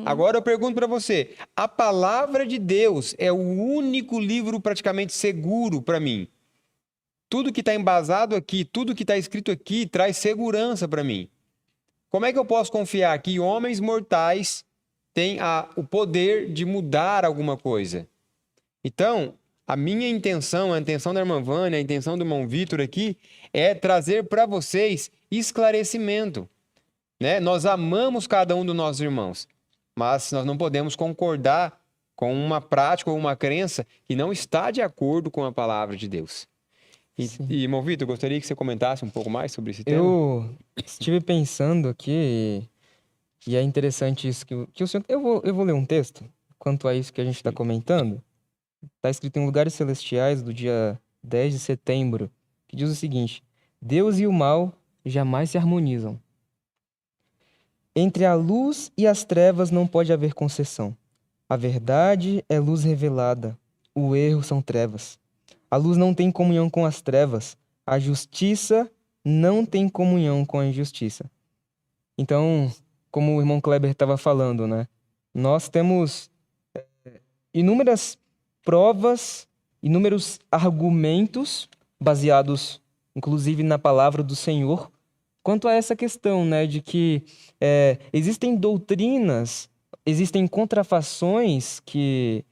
Agora eu pergunto para você, a palavra de Deus é o único livro praticamente seguro para mim? Tudo que está embasado aqui, tudo que está escrito aqui traz segurança para mim. Como é que eu posso confiar que homens mortais têm o poder de mudar alguma coisa? Então, A minha intenção, a intenção da irmã Vânia, a intenção do irmão Vitor aqui é trazer para vocês esclarecimento, né? Nós amamos cada um dos nossos irmãos, mas nós não podemos concordar com uma prática ou uma crença que não está de acordo com a palavra de Deus. E irmão Vitor, gostaria que você comentasse um pouco mais sobre esse tema? Eu estive pensando aqui, e é interessante isso que o senhor... Eu vou ler um texto quanto a isso que a gente está comentando. Está escrito em Lugares Celestiais, do dia 10 de setembro, que diz o seguinte: Deus e o mal jamais se harmonizam. Entre a luz e as trevas não pode haver concessão. A verdade é luz revelada, o erro são trevas. A luz não tem comunhão com as trevas, a justiça não tem comunhão com a injustiça. Então, como o irmão Kleber estava falando, né? Nós temos inúmeras provas, inúmeros argumentos baseados, inclusive, na palavra do Senhor, quanto a essa questão, né, de que existem doutrinas, existem contrafações que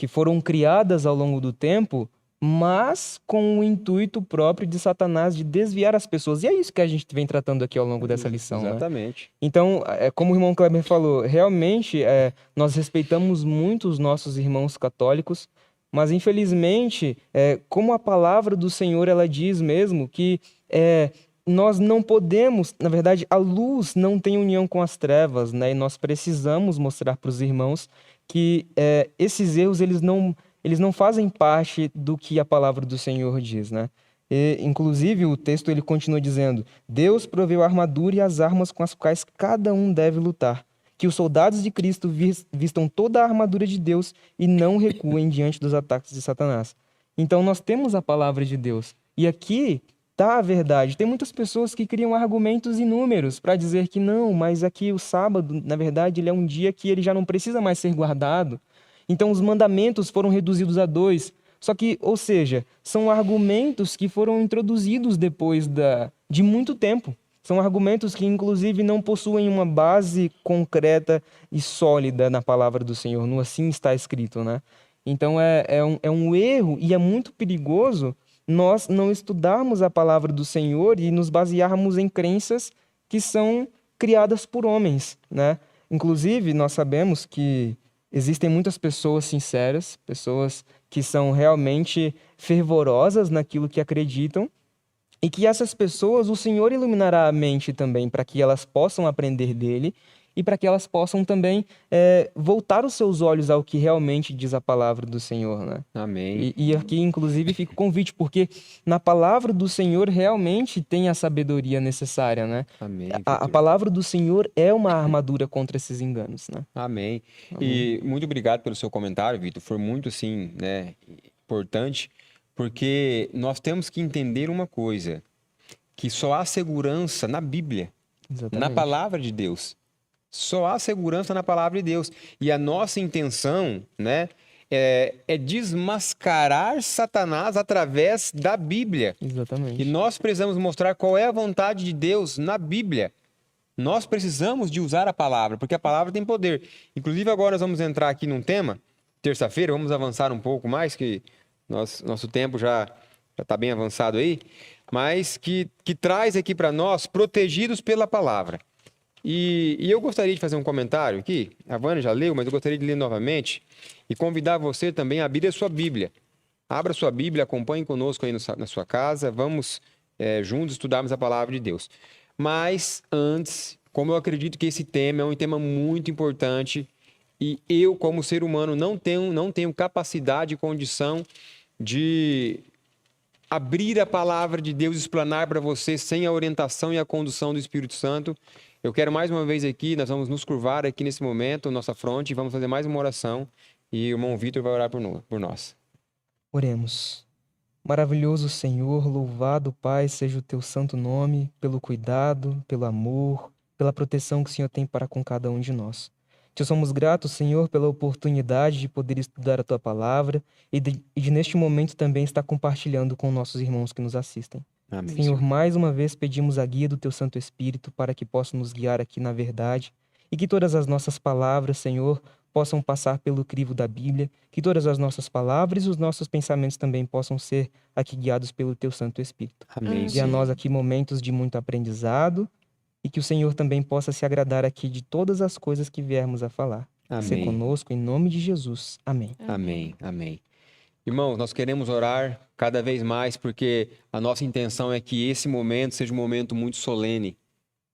foram criadas ao longo do tempo, mas com o intuito próprio de Satanás de desviar as pessoas. E é isso que a gente vem tratando aqui ao longo dessa lição. Exatamente. Né? Então, como o irmão Kleber falou, realmente nós respeitamos muito os nossos irmãos católicos, mas infelizmente, como a palavra do Senhor ela diz mesmo que nós não podemos, na verdade, a luz não tem união com as trevas, né? E nós precisamos mostrar para os irmãos que esses erros eles não fazem parte do que a palavra do Senhor diz, né? E, inclusive, o texto ele continua dizendo: Deus proveu a armadura e as armas com as quais cada um deve lutar. Que os soldados de Cristo vistam toda a armadura de Deus e não recuem diante dos ataques de Satanás. Então, nós temos a palavra de Deus. E aqui está a verdade. Tem muitas pessoas que criam argumentos inúmeros para dizer que não, mas aqui o sábado, na verdade, ele é um dia que ele já não precisa mais ser guardado. Então, os mandamentos foram reduzidos a 2. Só que, ou seja, são argumentos que foram introduzidos depois de muito tempo. São argumentos que, inclusive, não possuem uma base concreta e sólida na palavra do Senhor. No assim está escrito, né? Então, é um erro e é muito perigoso nós não estudarmos a palavra do Senhor e nos basearmos em crenças que são criadas por homens, né? Inclusive, nós sabemos que existem muitas pessoas sinceras, pessoas que são realmente fervorosas naquilo que acreditam, e que essas pessoas, o Senhor iluminará a mente também para que elas possam aprender dele e para que elas possam também voltar os seus olhos ao que realmente diz a palavra do Senhor, né? Amém. E aqui, inclusive, fica o convite, porque na palavra do Senhor realmente tem a sabedoria necessária, né? Amém. A palavra do Senhor é uma armadura contra esses enganos, né? Amém. E muito obrigado pelo seu comentário, Vitor. Foi muito, assim, né, importante, porque nós temos que entender uma coisa, que só há segurança na Bíblia, Exatamente. na palavra de Deus. Só há segurança na palavra de Deus. E a nossa intenção, né, é desmascarar Satanás através da Bíblia. Exatamente. E nós precisamos mostrar qual é a vontade de Deus na Bíblia. Nós precisamos de usar a palavra, porque a palavra tem poder. Inclusive, agora nós vamos entrar aqui num tema, terça-feira, vamos avançar um pouco mais, que nosso tempo já está bem avançado aí, mas que traz aqui para nós, protegidos pela palavra. E eu gostaria de fazer um comentário aqui, a Vânia já leu, mas eu gostaria de ler novamente, e convidar você também a abrir a sua Bíblia. Abra a sua Bíblia, acompanhe conosco aí na sua casa, vamos juntos estudarmos a palavra de Deus. Mas antes, como eu acredito que esse tema é um tema muito importante, e eu, como ser humano, não tenho capacidade e condição de abrir a palavra de Deus, explanar para você sem a orientação e a condução do Espírito Santo, eu quero mais uma vez aqui, nós vamos nos curvar aqui nesse momento, nossa fronte, e vamos fazer mais uma oração, e o irmão Vitor vai orar por nós. Oremos. Maravilhoso Senhor, louvado Pai, seja o teu santo nome, pelo cuidado, pelo amor, pela proteção que o Senhor tem para com cada um de nós. Te somos gratos, Senhor, pela oportunidade de poder estudar a tua palavra e de neste momento também estar compartilhando com nossos irmãos que nos assistem. Amém, Senhor, mais uma vez pedimos a guia do teu Santo Espírito para que possa nos guiar aqui na verdade e que todas as nossas palavras, Senhor, possam passar pelo crivo da Bíblia, que todas as nossas palavras e os nossos pensamentos também possam ser aqui guiados pelo Teu Santo Espírito. Amém. Dê a nós aqui momentos de muito aprendizado e que o Senhor também possa se agradar aqui de todas as coisas que viermos a falar. Ser Amém. conosco, em nome de Jesus. Amém. Amém. Amém. Irmãos, nós queremos orar cada vez mais porque a nossa intenção é que esse momento seja um momento muito solene.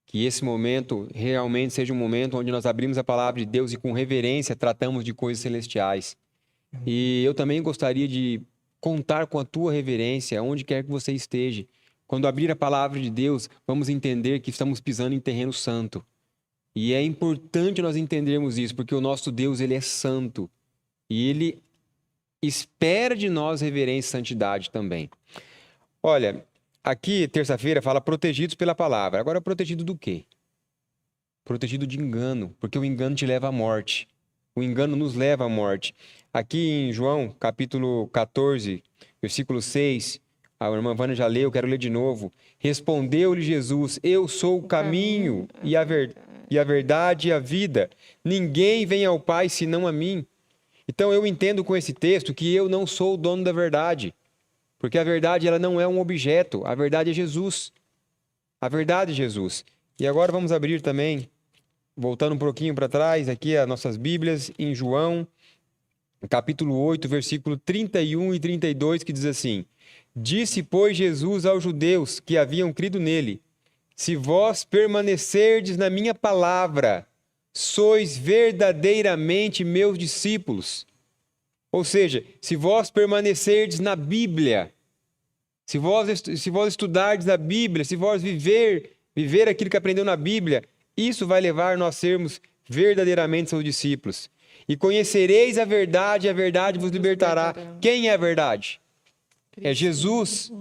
Que esse momento realmente seja um momento onde nós abrimos a palavra de Deus e com reverência tratamos de coisas celestiais. E eu também gostaria de contar com a tua reverência, onde quer que você esteja. Quando abrir a palavra de Deus, vamos entender que estamos pisando em terreno santo. E é importante nós entendermos isso, porque o nosso Deus, ele é santo. E ele espera de nós reverência e santidade também. Olha, aqui, terça-feira, fala protegidos pela palavra. Agora, protegido do quê? Protegido de engano, porque o engano te leva à morte. O engano nos leva à morte. Aqui em João, capítulo 14, versículo 6, a irmã Vânia já leu, eu quero ler de novo. Respondeu-lhe Jesus, eu sou o caminho e a verdade e a vida. Ninguém vem ao Pai senão a mim. Então eu entendo com esse texto que eu não sou o dono da verdade. Porque a verdade ela não é um objeto, a verdade é Jesus. A verdade é Jesus. E agora vamos abrir também, voltando um pouquinho para trás, aqui as nossas Bíblias, em João, capítulo 8, versículo 31 e 32, que diz assim: Disse, pois, Jesus aos judeus que haviam crido nele, se vós permanecerdes na minha palavra, sois verdadeiramente meus discípulos. Ou seja, se vós permanecerdes na Bíblia, se vós estudardes a Bíblia, se vós viver aquilo que aprendeu na Bíblia, isso vai levar nós a sermos verdadeiramente seus discípulos. E conhecereis a verdade, e a verdade vos libertará. Quem é a verdade? É Jesus.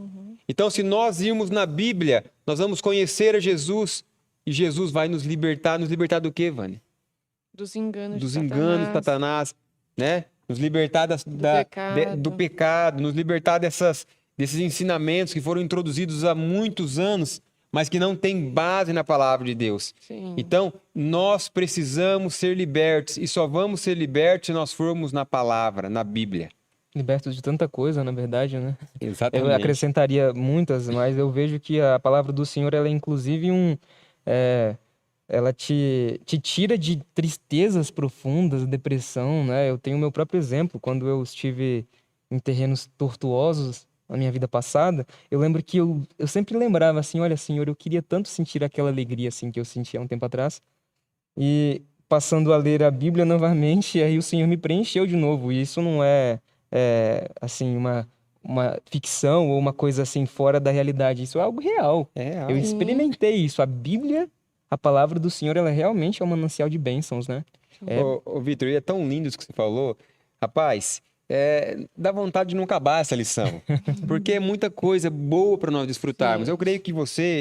Então, se nós irmos na Bíblia, nós vamos conhecer a Jesus, e Jesus vai nos libertar do quê, Vânia? Dos enganos Dos de enganos de Satanás, né? Nos libertar do pecado, nos libertar desses ensinamentos que foram introduzidos há muitos anos, mas que não têm base na palavra de Deus. Sim. Então, nós precisamos ser libertos, e só vamos ser libertos se nós formos na palavra, na Bíblia. Libertos de tanta coisa, na verdade, né? Exatamente. Eu acrescentaria muitas, mas eu vejo que a palavra do Senhor, ela é inclusive ela te tira de tristezas profundas, depressão, né? Eu tenho o meu próprio exemplo. Quando eu estive em terrenos tortuosos na minha vida passada, eu lembro que eu sempre lembrava assim, olha, Senhor, eu queria tanto sentir aquela alegria assim que eu sentia há um tempo atrás. E passando a ler a Bíblia novamente, aí o Senhor me preencheu de novo. E isso não é assim, uma ficção ou uma coisa assim fora da realidade. Isso é algo real. Eu experimentei isso. A Bíblia, a palavra do Senhor, ela realmente é um manancial de bênçãos, né? Ô, Vitor, e é tão lindo isso que você falou. Rapaz, dá vontade de não acabar essa lição. Porque é muita coisa boa para nós desfrutarmos. Sim. Eu creio que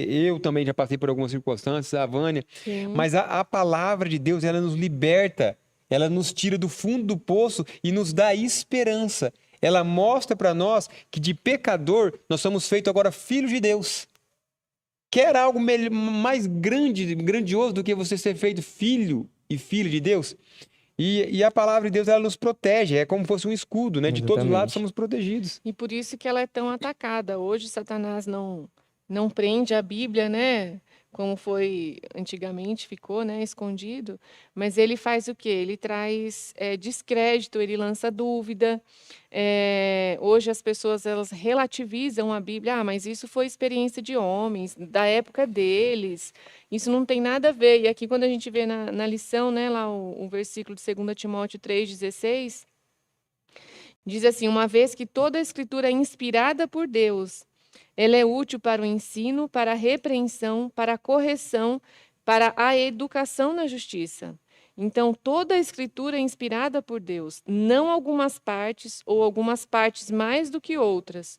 eu também já passei por algumas circunstâncias, a Vânia. Sim. Mas a palavra de Deus, ela nos liberta. Ela nos tira do fundo do poço e nos dá esperança. Ela mostra para nós que de pecador nós somos feitos agora filhos de Deus. Quer algo mais grandioso do que você ser feito filho e filha de Deus? E a palavra de Deus, ela nos protege. É como se fosse um escudo, né? De todos os lados somos protegidos. E por isso que ela é tão atacada. Hoje Satanás não prende a Bíblia, né? Como foi antigamente, ficou, né, escondido. Mas ele faz o quê? Ele traz descrédito, ele lança dúvida. Hoje as pessoas elas relativizam a Bíblia. Ah, mas isso foi experiência de homens, da época deles. Isso não tem nada a ver. E aqui quando a gente vê na lição, né, lá o versículo de 2 Timóteo 3,16, diz assim, uma vez que toda a Escritura é inspirada por Deus, ela é útil para o ensino, para a repreensão, para a correção, para a educação na justiça. Então, toda a Escritura é inspirada por Deus, não algumas partes ou algumas partes mais do que outras.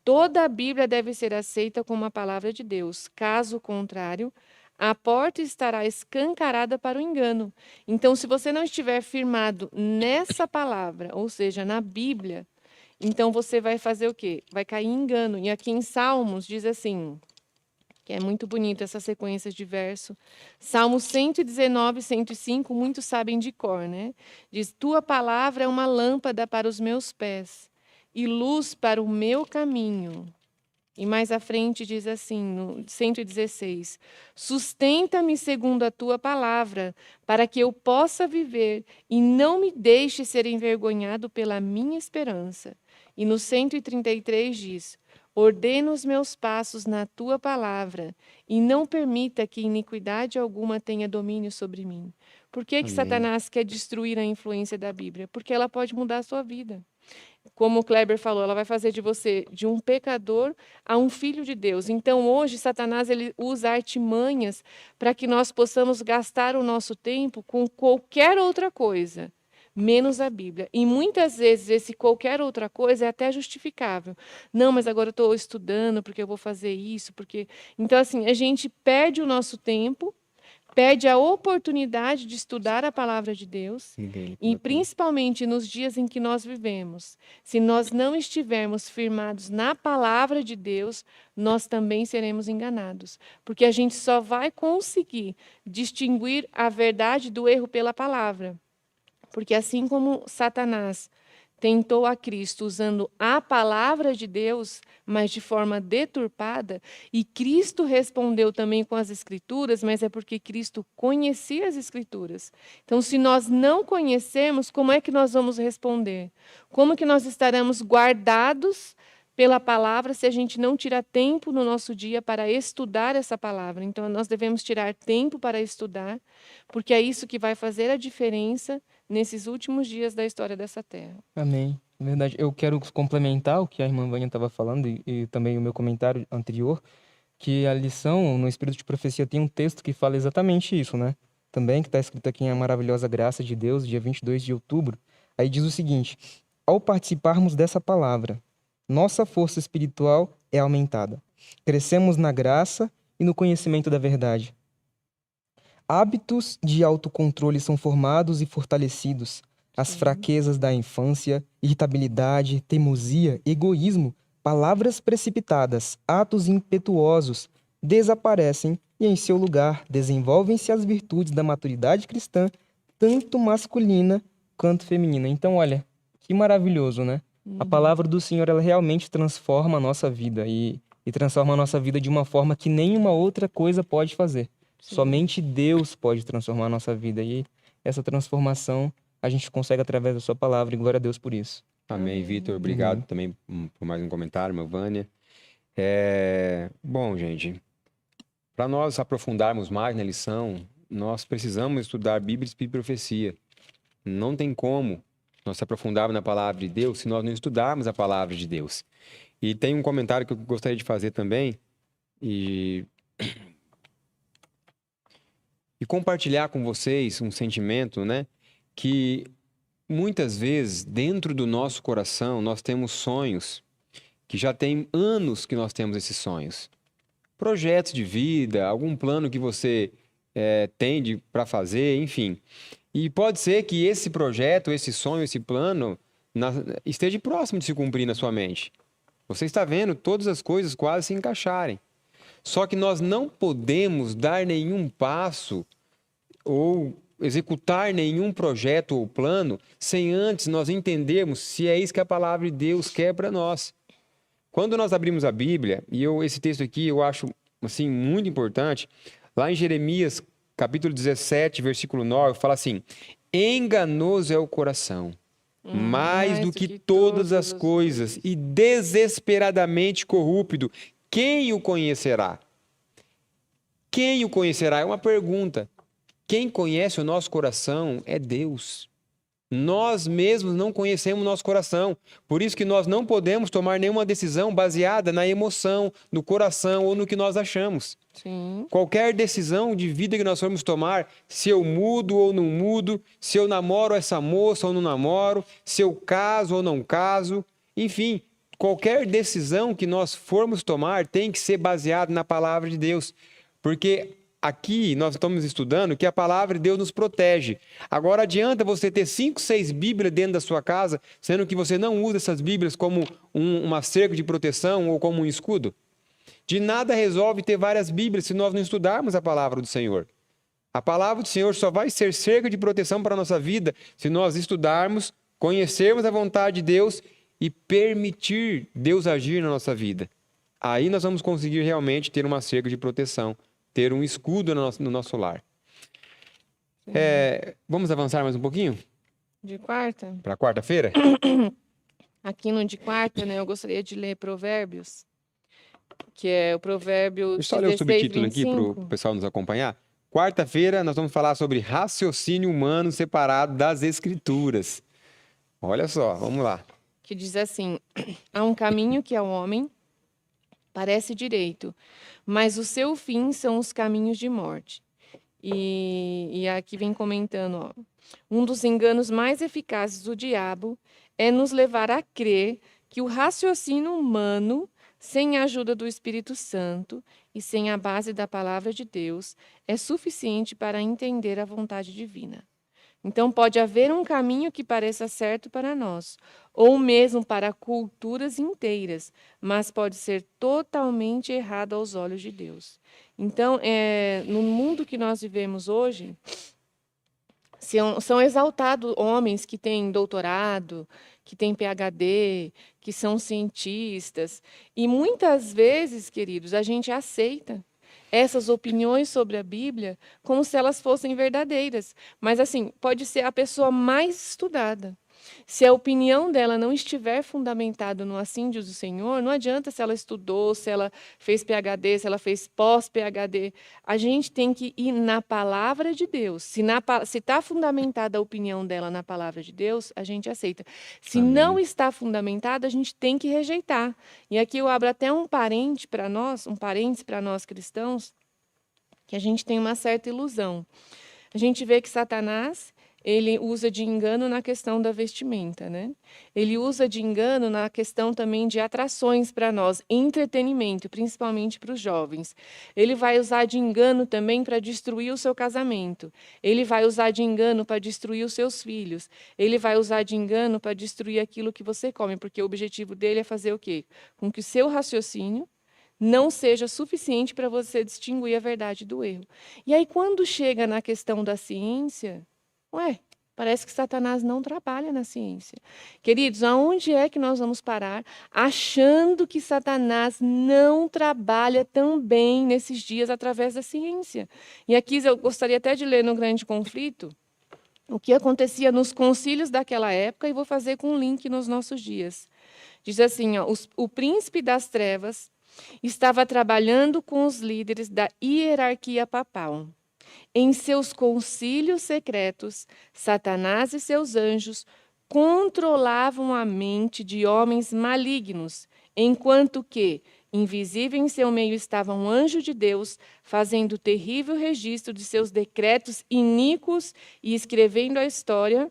Toda a Bíblia deve ser aceita como a palavra de Deus. Caso contrário, a porta estará escancarada para o engano. Então, se você não estiver firmado nessa palavra, ou seja, na Bíblia, então você vai fazer o quê? Vai cair em engano. E aqui em Salmos diz assim, que é muito bonita essa sequência de verso. Salmo 119, 105, muitos sabem de cor, né? Diz, tua palavra é uma lâmpada para os meus pés e luz para o meu caminho. E mais à frente diz assim, no 116, sustenta-me segundo a tua palavra, para que eu possa viver e não me deixe ser envergonhado pela minha esperança. E no 133 diz, ordena os meus passos na tua palavra e não permita que iniquidade alguma tenha domínio sobre mim. Por que Amém. Satanás quer destruir a influência da Bíblia? Porque ela pode mudar a sua vida. Como o Kleber falou, ela vai fazer de você, de um pecador, a um filho de Deus. Então, hoje, Satanás ele usa artimanhas para que nós possamos gastar o nosso tempo com qualquer outra coisa, menos a Bíblia. E muitas vezes esse qualquer outra coisa é até justificável. Não, mas agora eu estou estudando porque eu vou fazer isso, porque... Então, assim, a gente perde o nosso tempo, perde a oportunidade de estudar a palavra de Deus e principalmente nos dias em que nós vivemos. Se nós não estivermos firmados na palavra de Deus, nós também seremos enganados, porque a gente só vai conseguir distinguir a verdade do erro pela palavra. Porque assim como Satanás tentou a Cristo usando a palavra de Deus, mas de forma deturpada, e Cristo respondeu também com as Escrituras, mas é porque Cristo conhecia as Escrituras. Então, se nós não conhecemos, como é que nós vamos responder? Como que nós estaremos guardados pela palavra se a gente não tira tempo no nosso dia para estudar essa palavra? Então, nós devemos tirar tempo para estudar, porque é isso que vai fazer a diferença nesses últimos dias da história dessa terra. Amém. É verdade. Eu quero complementar o que a irmã Vânia estava falando e também o meu comentário anterior, que a lição no Espírito de Profecia tem um texto que fala exatamente isso, né? Também que está escrito aqui em A Maravilhosa Graça de Deus, dia 22 de outubro. Aí diz o seguinte, ao participarmos dessa palavra, nossa força espiritual é aumentada. Crescemos na graça e no conhecimento da verdade. Hábitos de autocontrole são formados e fortalecidos. As fraquezas da infância, irritabilidade, teimosia, egoísmo, palavras precipitadas, atos impetuosos, desaparecem e, em seu lugar, desenvolvem-se as virtudes da maturidade cristã, tanto masculina quanto feminina. Então, olha, que maravilhoso, né? A palavra do Senhor, ela realmente transforma a nossa vida e transforma a nossa vida de uma forma que nenhuma outra coisa pode fazer. Sim. Somente Deus pode transformar a nossa vida e essa transformação a gente consegue através da sua palavra e glória a Deus por isso. Amém, Vitor. Obrigado também por mais um comentário, irmã Vânia. Bom, gente, para nós aprofundarmos mais na lição, nós precisamos estudar Bíblia, Espírito e Profecia. Não tem como nós se aprofundarmos na palavra de Deus se nós não estudarmos a palavra de Deus. E tem um comentário que eu gostaria de fazer também e compartilhar com vocês um sentimento, né? Que muitas vezes, dentro do nosso coração, nós temos sonhos que já tem anos que nós temos esses sonhos. Projetos de vida, algum plano que você tem para fazer, enfim. E pode ser que esse projeto, esse sonho, esse plano esteja próximo de se cumprir na sua mente. Você está vendo todas as coisas quase se encaixarem. Só que nós não podemos dar nenhum passo ou executar nenhum projeto ou plano sem antes nós entendermos se é isso que a palavra de Deus quer para nós. Quando nós abrimos a Bíblia, e esse texto aqui eu acho assim, muito importante, lá em Jeremias, capítulo 17, versículo 9, fala assim, enganoso é o coração, mais do que todas as coisas, e desesperadamente corrupto, quem o conhecerá? Quem o conhecerá? É uma pergunta. Quem conhece o nosso coração é Deus. Nós mesmos não conhecemos o nosso coração. Por isso que nós não podemos tomar nenhuma decisão baseada na emoção, no coração ou no que nós achamos. Sim. Qualquer decisão de vida que nós formos tomar, se eu mudo ou não mudo, se eu namoro essa moça ou não namoro, se eu caso ou não caso, enfim, qualquer decisão que nós formos tomar tem que ser baseada na palavra de Deus. Porque aqui nós estamos estudando que a palavra de Deus nos protege. Agora adianta você ter 5, 6 Bíblias dentro da sua casa, sendo que você não usa essas Bíblias como uma cerca de proteção ou como um escudo? De nada resolve ter várias Bíblias se nós não estudarmos a palavra do Senhor. A palavra do Senhor só vai ser cerca de proteção para a nossa vida se nós estudarmos, conhecermos a vontade de Deus e permitir Deus agir na nossa vida. Aí nós vamos conseguir realmente ter uma cerca de proteção, ter um escudo no nosso lar. Vamos avançar mais um pouquinho? De quarta? Para quarta-feira? Aqui no de quarta, né, eu gostaria de ler Provérbios, que é o provérbio Deixa eu só ler o 16, subtítulo aqui para o 25. pessoal nos acompanhar. Quarta-feira nós vamos falar sobre raciocínio humano separado das Escrituras. Olha só, vamos lá. Que diz assim: há um caminho que ao homem parece direito, mas o seu fim são os caminhos de morte. E aqui vem comentando, ó, um dos enganos mais eficazes do diabo é nos levar a crer que o raciocínio humano, sem a ajuda do Espírito Santo e sem a base da palavra de Deus, é suficiente para entender a vontade divina. Então, pode haver um caminho que pareça certo para nós, ou mesmo para culturas inteiras, mas pode ser totalmente errado aos olhos de Deus. Então, no mundo que nós vivemos hoje, são exaltados homens que têm doutorado, que têm PhD, que são cientistas. E muitas vezes, queridos, a gente aceita essas opiniões sobre a Bíblia como se elas fossem verdadeiras. Mas, assim, pode ser a pessoa mais estudada. Se a opinião dela não estiver fundamentada no assim diz o Senhor, não adianta se ela estudou, se ela fez PhD, se ela fez pós-PhD. A gente tem que ir na palavra de Deus. Se está fundamentada a opinião dela na palavra de Deus, a gente aceita. Se Amém. não está fundamentada, a gente tem que rejeitar. E aqui eu abro até um parênteses para nós cristãos, que a gente tem uma certa ilusão. A gente vê que Satanás, ele usa de engano na questão da vestimenta, né? Ele usa de engano na questão também de atrações para nós, entretenimento, principalmente para os jovens. Ele vai usar de engano também para destruir o seu casamento. Ele vai usar de engano para destruir os seus filhos. Ele vai usar de engano para destruir aquilo que você come, porque o objetivo dele é fazer o quê? Com que o seu raciocínio não seja suficiente para você distinguir a verdade do erro. E aí, quando chega na questão da ciência, parece que Satanás não trabalha na ciência. Queridos, aonde é que nós vamos parar achando que Satanás não trabalha também nesses dias através da ciência? E aqui eu gostaria até de ler no Grande Conflito o que acontecia nos concílios daquela época e vou fazer com um link nos nossos dias. Diz assim, ó, o príncipe das trevas estava trabalhando com os líderes da hierarquia papal. Em seus concílios secretos, Satanás e seus anjos controlavam a mente de homens malignos, enquanto que, invisível em seu meio, estava um anjo de Deus, fazendo terrível registro de seus decretos iníquos e escrevendo a história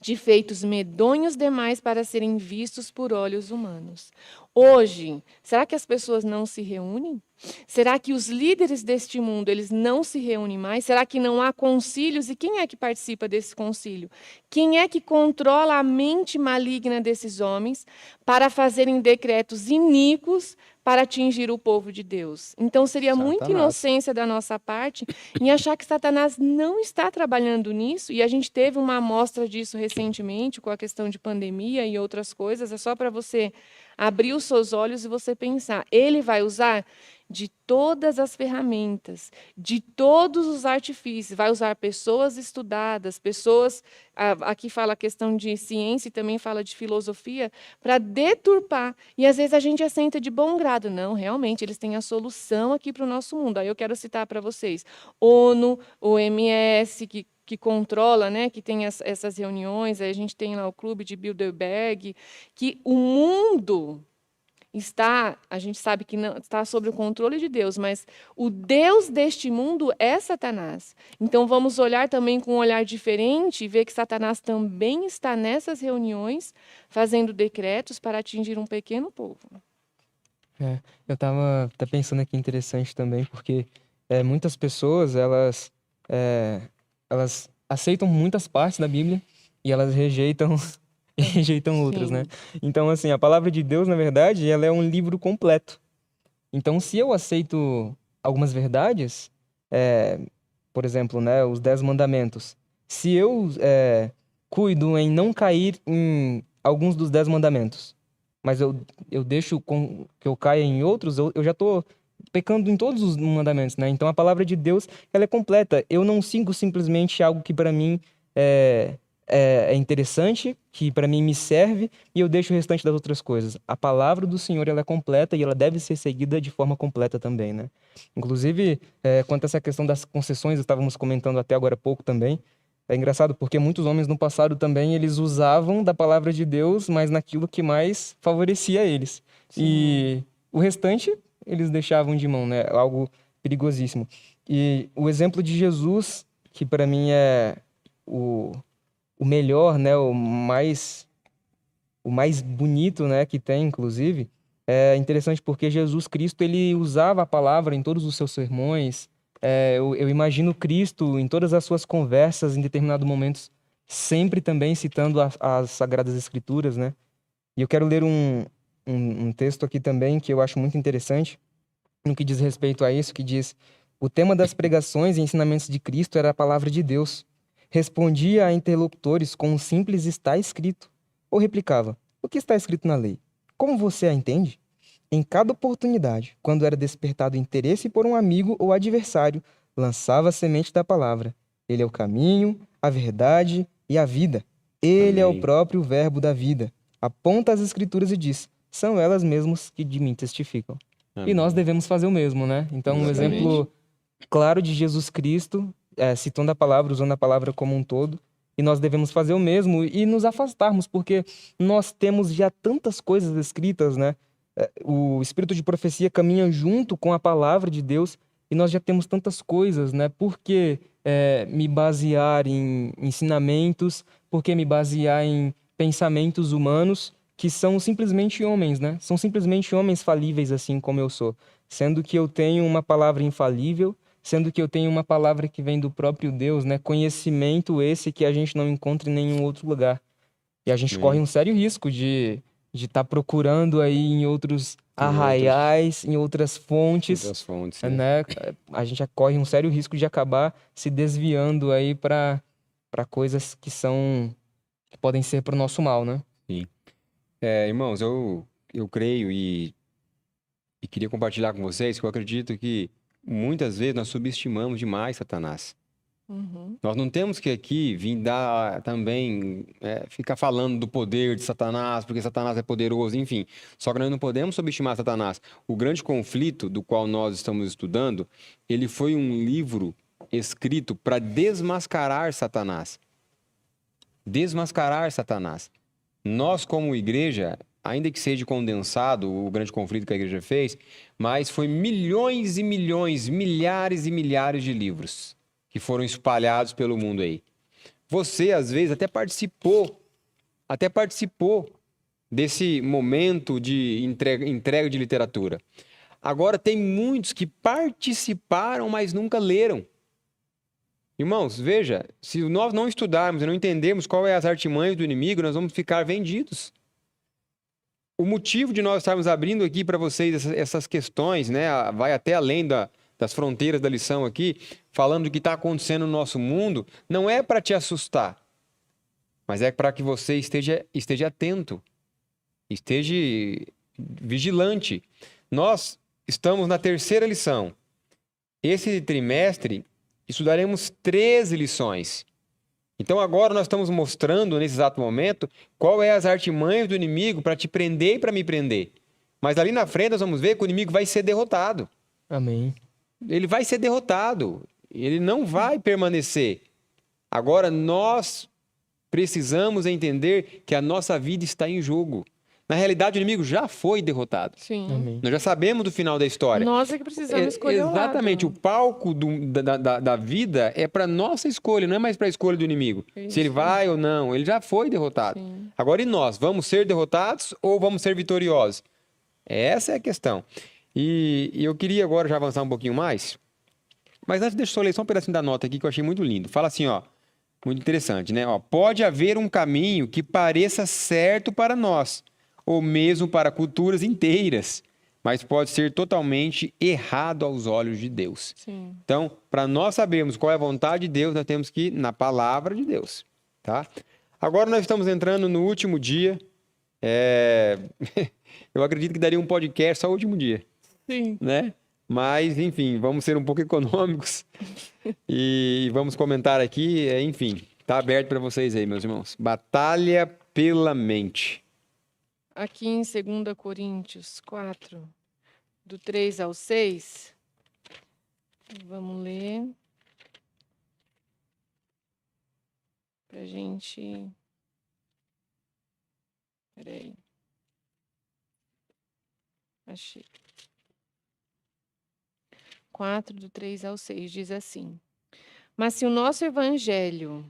de feitos medonhos demais para serem vistos por olhos humanos. Hoje, será que as pessoas não se reúnem? Será que os líderes deste mundo eles não se reúnem mais? Será que não há concílios? E quem é que participa desse concílio? Quem é que controla a mente maligna desses homens para fazerem decretos iníquos para atingir o povo de Deus? Então, seria muita inocência da nossa parte em achar que Satanás não está trabalhando nisso, e a gente teve uma amostra disso recentemente com a questão de pandemia e outras coisas. É só para você abrir os seus olhos e você pensar. Ele vai usar de todas as ferramentas, de todos os artifícios, vai usar pessoas estudadas, pessoas, aqui fala a questão de ciência e também fala de filosofia, para deturpar. E às vezes a gente assenta de bom grado. Não, realmente, eles têm a solução aqui para o nosso mundo. Aí eu quero citar para vocês, ONU, OMS, que controla, né, que tem essas reuniões, aí a gente tem lá o clube de Bilderberg, que o mundo a gente sabe que não está sob o controle de Deus, mas o Deus deste mundo é Satanás. Então vamos olhar também com um olhar diferente e ver que Satanás também está nessas reuniões, fazendo decretos para atingir um pequeno povo. Eu estava pensando aqui interessante também, porque muitas pessoas, elas aceitam muitas partes da Bíblia e elas rejeitam outras, né? Então, assim, a palavra de Deus, na verdade, ela é um livro completo. Então, se eu aceito algumas verdades, por exemplo, né, os 10 mandamentos, se eu cuido em não cair em alguns dos 10 mandamentos, mas eu deixo que eu caia em outros, eu já estou pecando em todos os mandamentos, né? Então, a palavra de Deus, ela é completa. Eu não sigo simplesmente algo que para mim é interessante, que para mim me serve, e eu deixo o restante das outras coisas. A palavra do Senhor, ela é completa e ela deve ser seguida de forma completa também, né? Inclusive, quanto a essa questão das concessões, estávamos comentando até agora há pouco também. É engraçado porque muitos homens no passado também, eles usavam da palavra de Deus, mas naquilo que mais favorecia eles. Sim. E o restante, eles deixavam de mão, né? Algo perigosíssimo. E o exemplo de Jesus, que para mim é o melhor, né? O mais bonito, né? Que tem, inclusive, é interessante porque Jesus Cristo, ele usava a palavra em todos os seus sermões. Eu imagino Cristo em todas as suas conversas, em determinados momentos, sempre também citando as Sagradas Escrituras, né? E eu quero ler um texto aqui também que eu acho muito interessante, no que diz respeito a isso, que diz: o tema das pregações e ensinamentos de Cristo era a palavra de Deus. Respondia a interlocutores com um simples "está escrito", ou replicava: o que está escrito na lei? Como você a entende? Em cada oportunidade, quando era despertado interesse por um amigo ou adversário, lançava a semente da palavra. Ele é o caminho, a verdade e a vida. Ele é o Amém. próprio verbo da vida. Aponta as escrituras e diz: são elas mesmas que de mim testificam. E nós Amém. devemos fazer o mesmo, né? Então, um Exatamente. exemplo claro de Jesus Cristo, citando a palavra, usando a palavra como um todo, e nós devemos fazer o mesmo e nos afastarmos, porque nós temos já tantas coisas escritas, né? O espírito de profecia caminha junto com a palavra de Deus e nós já temos tantas coisas, né? Por que me basear em ensinamentos? Por que me basear em pensamentos humanos que são simplesmente homens, né? São simplesmente homens falíveis, assim como eu sou. Sendo que eu tenho uma palavra infalível, sendo que eu tenho uma palavra que vem do próprio Deus, né? Conhecimento esse que a gente não encontra em nenhum outro lugar. E a gente corre um sério risco de estar procurando aí em outros arraiais, em outras fontes, Outras fontes, né? né? A gente corre um sério risco de acabar se desviando aí para coisas que podem ser para o nosso mal, né? Sim. Irmãos, eu creio e queria compartilhar com vocês que eu acredito que muitas vezes nós subestimamos demais Satanás. Uhum. Nós não temos que aqui vir dar também, ficar falando do poder de Satanás, porque Satanás é poderoso, enfim. Só que nós não podemos subestimar Satanás. O grande conflito do qual nós estamos estudando, ele foi um livro escrito para desmascarar Satanás. Desmascarar Satanás. Nós, como igreja, ainda que seja condensado o grande conflito que a igreja fez, mas foi milhões e milhões, milhares e milhares de livros que foram espalhados pelo mundo aí. Você, às vezes, até participou desse momento de entrega de literatura. Agora, tem muitos que participaram, mas nunca leram. Irmãos, veja, se nós não estudarmos e não entendermos qual é as artimanhas do inimigo, nós vamos ficar vendidos. O motivo de nós estarmos abrindo aqui para vocês essas questões, né, vai até além das fronteiras da lição aqui, falando do que está acontecendo no nosso mundo, não é para te assustar, mas é para que você esteja atento, esteja vigilante. Nós estamos na 3ª lição. Esse trimestre, estudaremos 13 lições. Então agora nós estamos mostrando, nesse exato momento, qual é as artimanhas do inimigo para te prender e para me prender. Mas ali na frente nós vamos ver que o inimigo vai ser derrotado. Amém. Ele vai ser derrotado. Ele não vai permanecer. Agora nós precisamos entender que a nossa vida está em jogo. Na realidade, o inimigo já foi derrotado. Sim. Amém. Nós já sabemos do final da história. Nós é que precisamos escolher Exatamente. o O lado. palco da vida é para nossa escolha, não é mais para a escolha do inimigo. Se ele Isso. vai ou não, ele já foi derrotado. Sim. Agora, e nós? Vamos ser derrotados ou vamos ser vitoriosos? Essa é a questão. E eu queria agora já avançar um pouquinho mais. Mas antes, deixa eu só ler só um pedacinho da nota aqui que eu achei muito lindo. Fala assim, ó. Muito interessante, né? Ó, pode haver um caminho que pareça certo para nós, ou mesmo para culturas inteiras, mas pode ser totalmente errado aos olhos de Deus. Sim. Então, para nós sabermos qual é a vontade de Deus, nós temos que ir na palavra de Deus, tá? Agora nós estamos entrando no último dia. Eu acredito que daria um podcast só o último dia, Sim. né? Mas, enfim, vamos ser um pouco econômicos e vamos comentar aqui, enfim, tá aberto para vocês aí, meus irmãos. Batalha pela mente. Aqui em 2 Coríntios 4, do 3 ao 6, vamos ler pra gente. Peraí. Achei. 4, do 3 ao 6, diz assim: Mas se o nosso evangelho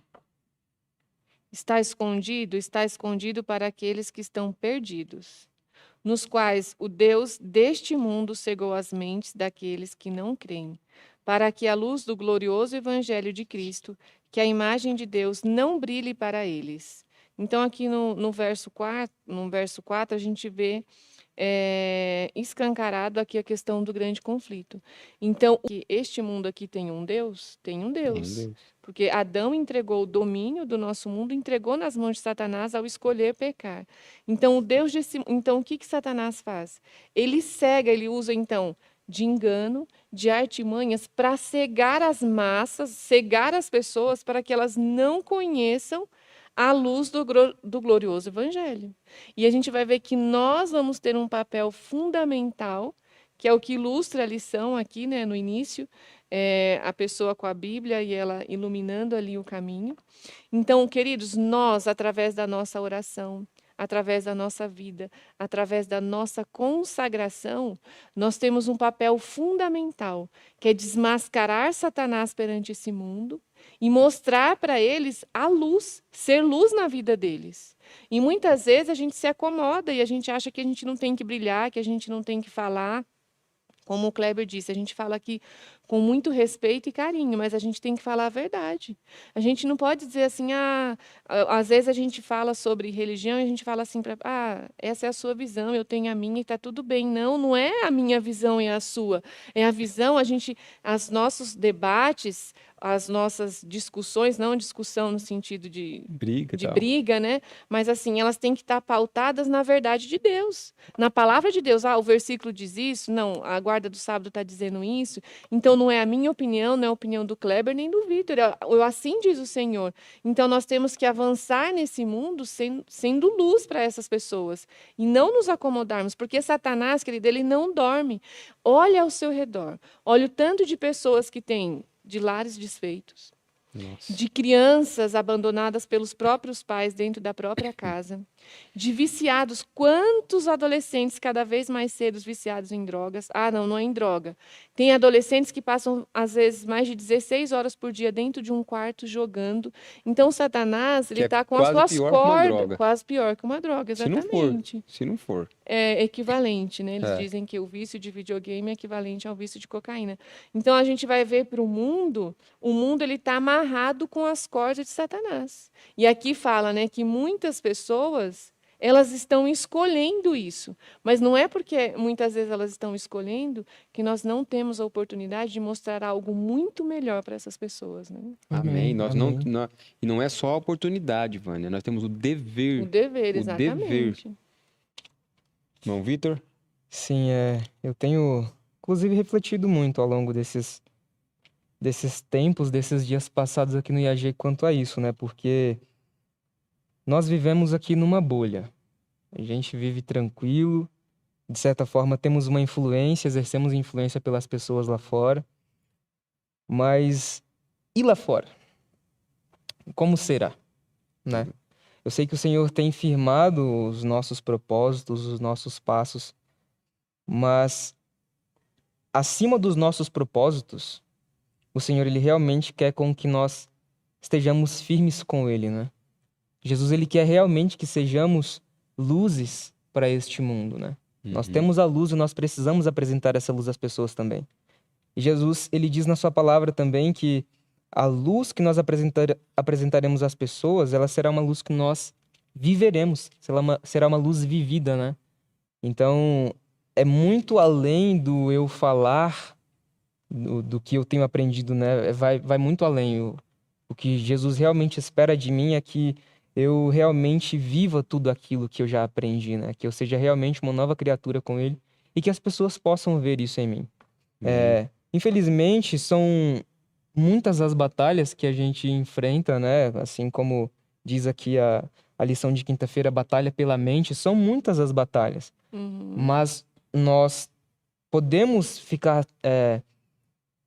está escondido para aqueles que estão perdidos, nos quais o Deus deste mundo cegou as mentes daqueles que não creem, para que a luz do glorioso evangelho de Cristo, que é a imagem de Deus, não brilhe para eles. Então, aqui no verso 4, a gente vê escancarado aqui a questão do grande conflito. Então, que este mundo aqui tem um Deus? Tem um Deus. Porque Adão entregou o domínio do nosso mundo, entregou nas mãos de Satanás ao escolher pecar. Então, o que Satanás faz? Ele cega, ele usa, então, de engano, de artimanhas, para cegar as massas, cegar as pessoas, para que elas não conheçam a luz do glorioso evangelho. E a gente vai ver que nós vamos ter um papel fundamental, que é o que ilustra a lição aqui, né, no início, a pessoa com a Bíblia e ela iluminando ali o caminho. Então, queridos, nós, através da nossa oração, através da nossa vida, através da nossa consagração, nós temos um papel fundamental, que é desmascarar Satanás perante esse mundo e mostrar para eles a luz, ser luz na vida deles. E muitas vezes a gente se acomoda e a gente acha que a gente não tem que brilhar, que a gente não tem que falar. Como o Kleber disse, a gente fala aqui com muito respeito e carinho, mas a gente tem que falar a verdade. A gente não pode dizer assim, às vezes a gente fala sobre religião e a gente fala assim, essa é a sua visão, eu tenho a minha e está tudo bem. Não, não é a minha visão e a sua. É a visão, os nossos debates, as nossas discussões, não discussão no sentido de briga, né? Mas assim, elas têm que estar pautadas na verdade de Deus, na palavra de Deus. O versículo diz isso, não, a guarda do sábado está dizendo isso, então não é a minha opinião, não é a opinião do Kleber nem do Vitor, assim diz o Senhor. Então nós temos que avançar nesse mundo sendo luz para essas pessoas e não nos acomodarmos, porque Satanás, querido, ele não dorme. Olha ao seu redor, olha o tanto de pessoas que têm de lares desfeitos, de crianças abandonadas pelos próprios pais dentro da própria casa, de viciados. Quantos adolescentes cada vez mais cedo viciados em drogas? Não é em droga. Tem adolescentes que passam, às vezes, mais de 16 horas por dia dentro de um quarto jogando. Então, Satanás, ele está com as suas cordas. Quase pior que uma droga, exatamente. Se não for. É equivalente, né? Eles dizem que o vício de videogame é equivalente ao vício de cocaína. Então, a gente vai ver para o mundo ele está amarrado com as cordas de Satanás. E aqui fala, né, que muitas pessoas, elas estão escolhendo isso. Mas não é porque muitas vezes elas estão escolhendo que nós não temos a oportunidade de mostrar algo muito melhor para essas pessoas, né? Amém. E não é só a oportunidade, Vânia, nós temos o dever. O dever, exatamente. Irmão Vitor? Sim, eu tenho, inclusive, refletido muito ao longo desses tempos, desses dias passados aqui no IAG quanto a isso, né? Porque nós vivemos aqui numa bolha. A gente vive tranquilo, de certa forma temos uma influência, exercemos influência pelas pessoas lá fora. Mas e lá fora? Como será, né? Eu sei que o Senhor tem firmado os nossos propósitos, os nossos passos, mas acima dos nossos propósitos, o Senhor, ele realmente quer com que nós estejamos firmes com ele, né? Jesus, ele quer realmente que sejamos luzes para este mundo, né? Nós temos a luz e nós precisamos apresentar essa luz às pessoas também. E Jesus, ele diz na sua palavra também que a luz que nós apresentaremos às pessoas, ela será uma luz que nós viveremos, será uma luz vivida, né? Então, é muito além do eu falar, do que eu tenho aprendido, né? Vai muito além. O que Jesus realmente espera de mim é que eu realmente viva tudo aquilo que eu já aprendi, né? Que eu seja realmente uma nova criatura com Ele e que as pessoas possam ver isso em mim. Amém. Infelizmente, são muitas as batalhas que a gente enfrenta, né? Assim como diz aqui a lição de quinta-feira, batalha pela mente, são muitas as batalhas. Uhum. Mas nós podemos ficar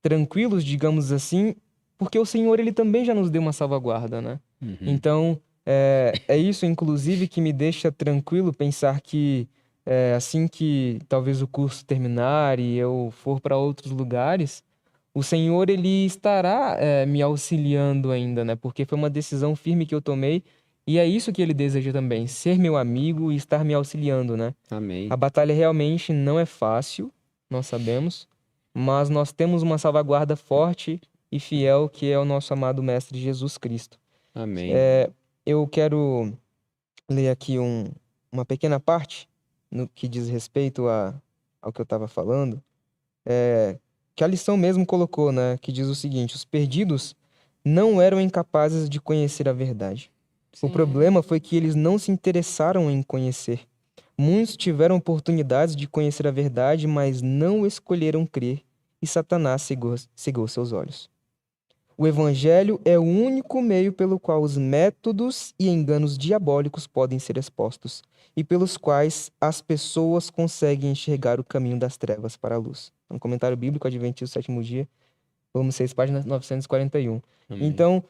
tranquilos, digamos assim, porque o Senhor, ele também já nos deu uma salvaguarda, né? Uhum. Então, é isso, inclusive, que me deixa tranquilo pensar que assim que talvez o curso terminar e eu for para outros lugares, o Senhor, ele estará me auxiliando ainda, né? Porque foi uma decisão firme que eu tomei e é isso que ele deseja também, ser meu amigo e estar me auxiliando, né? Amém. A batalha realmente não é fácil, nós sabemos, mas nós temos uma salvaguarda forte e fiel que é o nosso amado Mestre Jesus Cristo. Amém. Eu quero ler aqui uma pequena parte no que diz respeito ao que eu estava falando, que a lição mesmo colocou, né? Que diz o seguinte: os perdidos não eram incapazes de conhecer a verdade. O Sim. problema foi que eles não se interessaram em conhecer. Muitos tiveram oportunidades de conhecer a verdade, mas não escolheram crer, e Satanás cegou seus olhos. O Evangelho é o único meio pelo qual os métodos e enganos diabólicos podem ser expostos, e pelos quais as pessoas conseguem enxergar o caminho das trevas para a luz. Um comentário bíblico adventista do sétimo dia, volume 6, página 941. Amém. Então,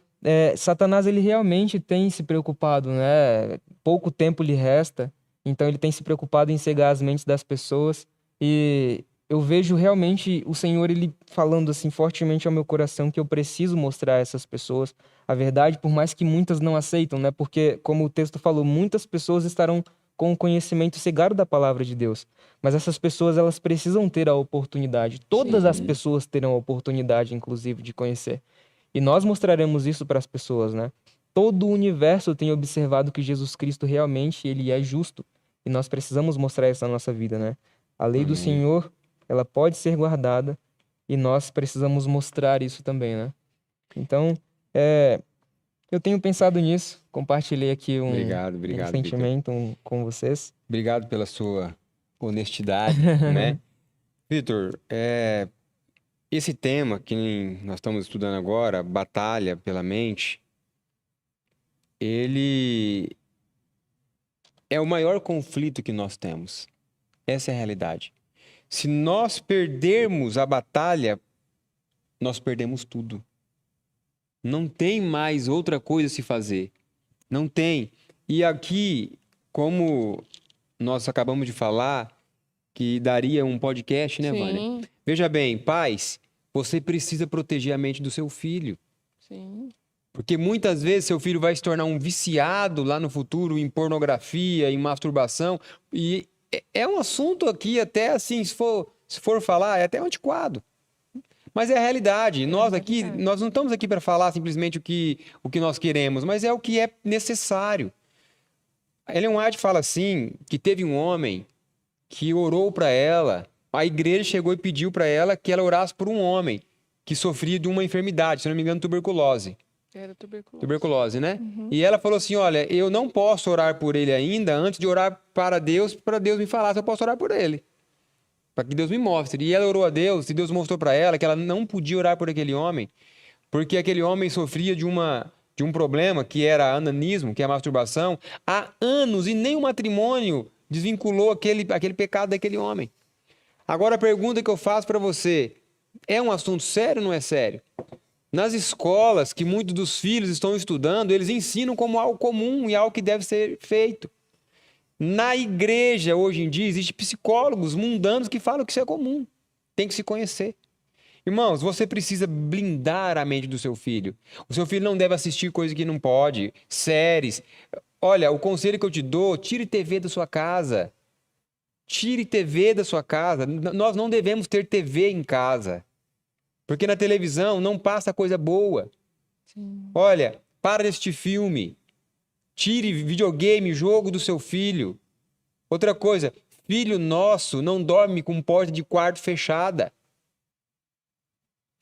Satanás, ele realmente tem se preocupado, né? Pouco tempo lhe resta, então ele tem se preocupado em cegar as mentes das pessoas, e eu vejo realmente o Senhor, ele falando assim fortemente ao meu coração que eu preciso mostrar a essas pessoas a verdade, por mais que muitas não aceitam, né? Porque, como o texto falou, muitas pessoas estarão com o conhecimento cegado da palavra de Deus. Mas essas pessoas, elas precisam ter a oportunidade. Todas as Sim. pessoas terão a oportunidade, inclusive, de conhecer. E nós mostraremos isso para as pessoas, né? Todo o universo tem observado que Jesus Cristo realmente, ele é justo. E nós precisamos mostrar isso na nossa vida, né? A lei do Amém. Senhor, ela pode ser guardada e nós precisamos mostrar isso também, né? Então, eu tenho pensado nisso, compartilhei aqui Obrigado, um Vitor. sentimento com vocês. Obrigado pela sua honestidade, né? Vitor, esse tema que nós estamos estudando agora, batalha pela mente, ele é o maior conflito que nós temos. Essa é a realidade. Se nós perdermos a batalha, nós perdemos tudo. Não tem mais outra coisa a se fazer. Não tem. E aqui, como nós acabamos de falar, que daria um podcast, né, Vânia? Sim, Veja bem, pais, você precisa proteger a mente do seu filho. sim. Porque muitas vezes seu filho vai se tornar um viciado lá no futuro em pornografia, em masturbação. E é um assunto aqui até assim, se for falar, é até antiquado. Mas é a realidade. Nós aqui, realidade. nós não estamos aqui para falar simplesmente o que nós queremos, mas é o que é necessário. Ellen White fala assim, que teve um homem que orou para ela, a igreja chegou e pediu para ela que ela orasse por um homem que sofria de uma enfermidade, se não me engano, tuberculose. Era tuberculose. Tuberculose, né? E ela falou assim, olha, eu não posso orar por ele ainda antes de orar para Deus me falar se eu posso orar por ele. Para que Deus me mostre. E ela orou a Deus, e Deus mostrou para ela que ela não podia orar por aquele homem, porque aquele homem sofria de um problema que era ananismo, que é a masturbação, há anos, e nem o matrimônio desvinculou aquele pecado daquele homem. Agora a pergunta que eu faço para você, é um assunto sério ou não é sério? Nas escolas que muitos dos filhos estão estudando, eles ensinam como algo comum e algo que deve ser feito. Na igreja, hoje em dia, existem psicólogos mundanos que falam que isso é comum. Tem que se conhecer. Irmãos, você precisa blindar a mente do seu filho. O seu filho não deve assistir coisas que não pode, séries. Olha, o conselho que eu te dou, tire TV da sua casa. Tire TV da sua casa. Nós não devemos ter TV em casa. Porque na televisão não passa coisa boa. Sim. Olha, para de assistir filme. Tire videogame, jogo do seu filho. Outra coisa, Filho nosso não dorme com porta de quarto fechada.